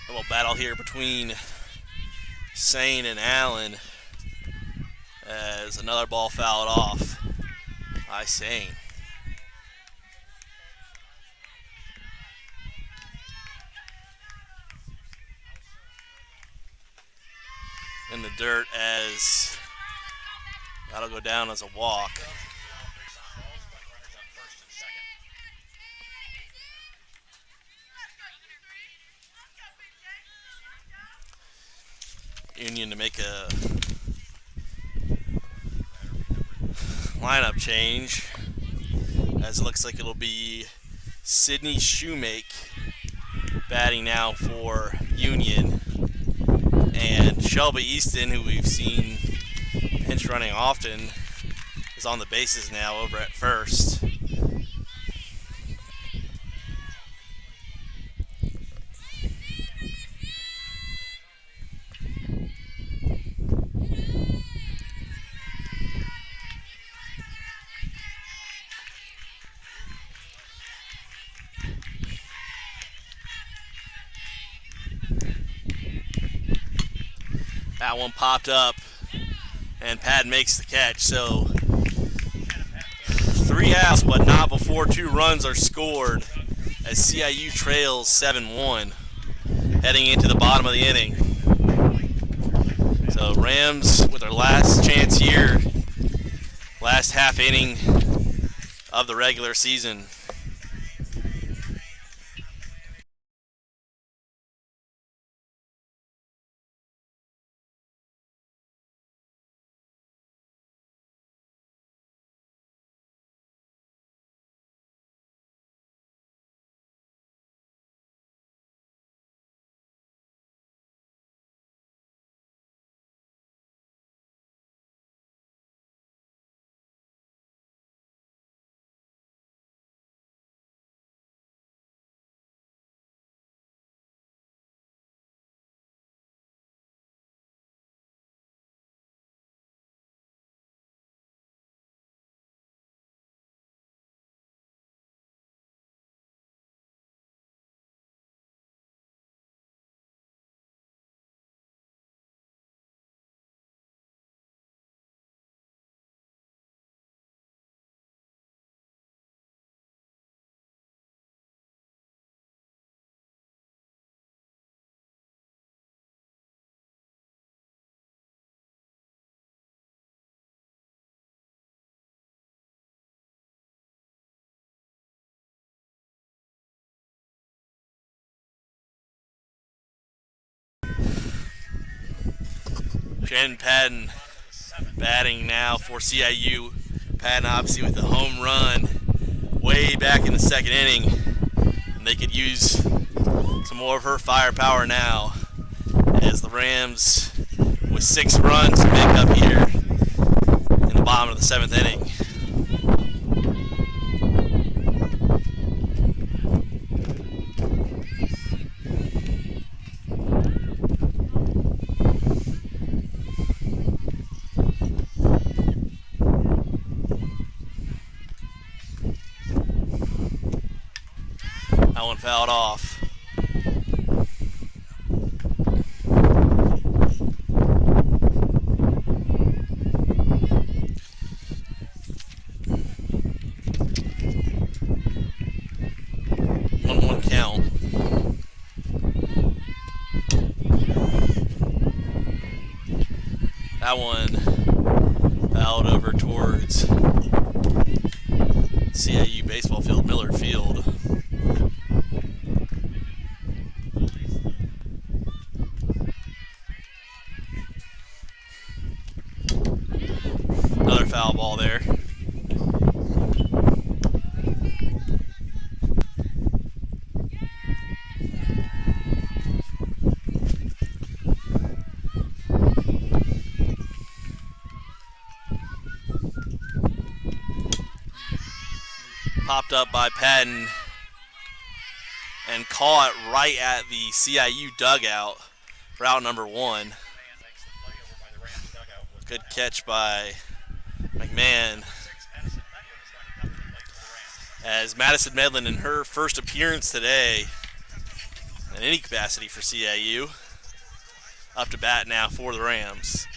Speaker 2: A little battle here between Sane and Allen as another ball fouled off by Sane. In the dirt as that'll go down as a walk. Union to make a lineup change, as it looks like it'll be Sydney Shoemake batting now for Union, and Shelby Easton, who we've seen pinch running often, is on the bases now over at first. That one popped up, and Pat makes the catch. So 3 outs, but not before 2 runs are scored as CIU trails 7-1, heading into the bottom of the inning. So Rams with their last chance here, last half inning of the regular season. Shannon Patton batting now for CIU. Patton obviously with a home run way back in the second inning. And they could use some more of her firepower now as the Rams with 6 runs to make up here in the bottom of the 7th inning. That one fouled off. One count. That one fouled over towards CIU baseball field, Millard Field. Another foul ball there. Popped up by Patton and caught right at the CIU dugout for out number 1. Good catch by McMahon. As Madison Medlin in her first appearance today in any capacity for CIU, up to bat now for the Rams.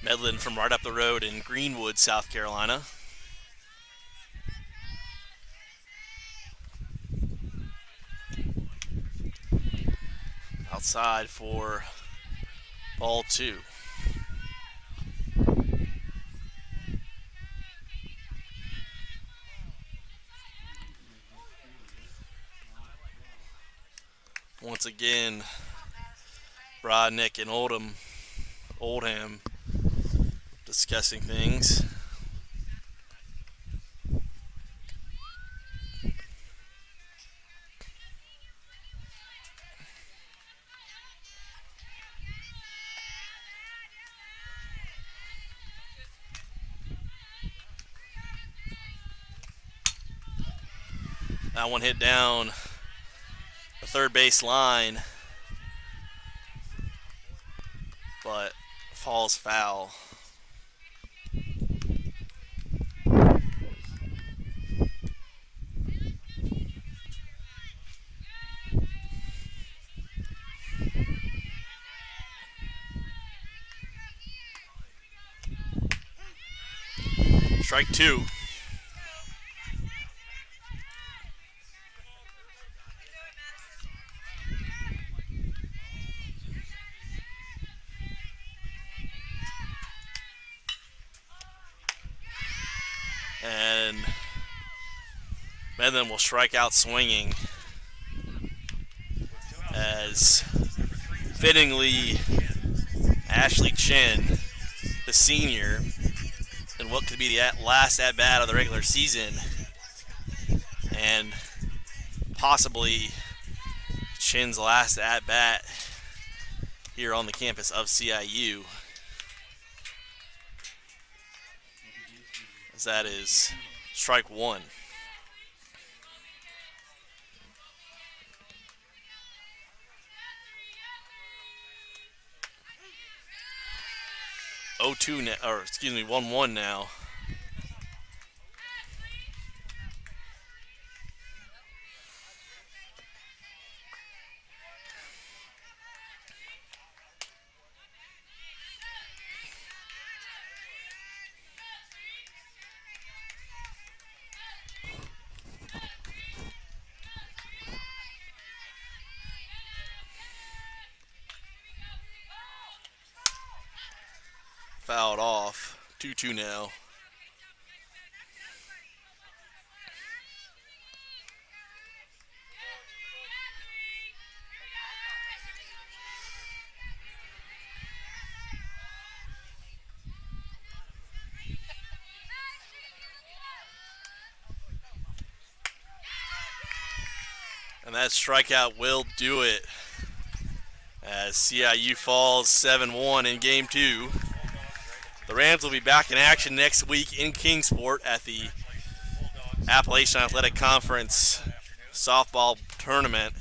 Speaker 2: Medlin from right up the road in Greenwood, South Carolina. Outside for ball 2. Once again, Brodnick and Oldham discussing things. That one hit down the third base line, but falls foul. Strike 2. And Medlin will strike out swinging as fittingly Ashley Chin, the senior, in what could be the last at-bat of the regular season, and possibly Chin's last at-bat here on the campus of CIU, as that is strike 1. Oh, 2 now, or excuse me, 1-1 now. fouled off. 2-2 now. And that strikeout will do it as CIU falls 7-1 in Game 2. The Rams will be back in action next week in Kingsport at the Appalachian Athletic Conference softball tournament.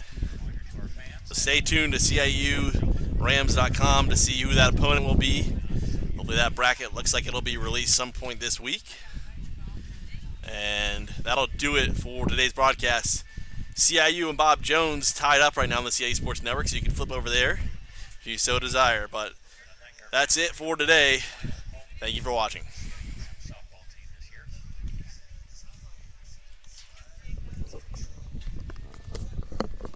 Speaker 2: So stay tuned to CIURams.com to see who that opponent will be. Hopefully that bracket looks like it'll be released some point this week. And that'll do it for today's broadcast. CIU and Bob Jones tied up right now on the CIU Sports Network, so you can flip over there if you so desire. But that's it for today. Thank you for watching.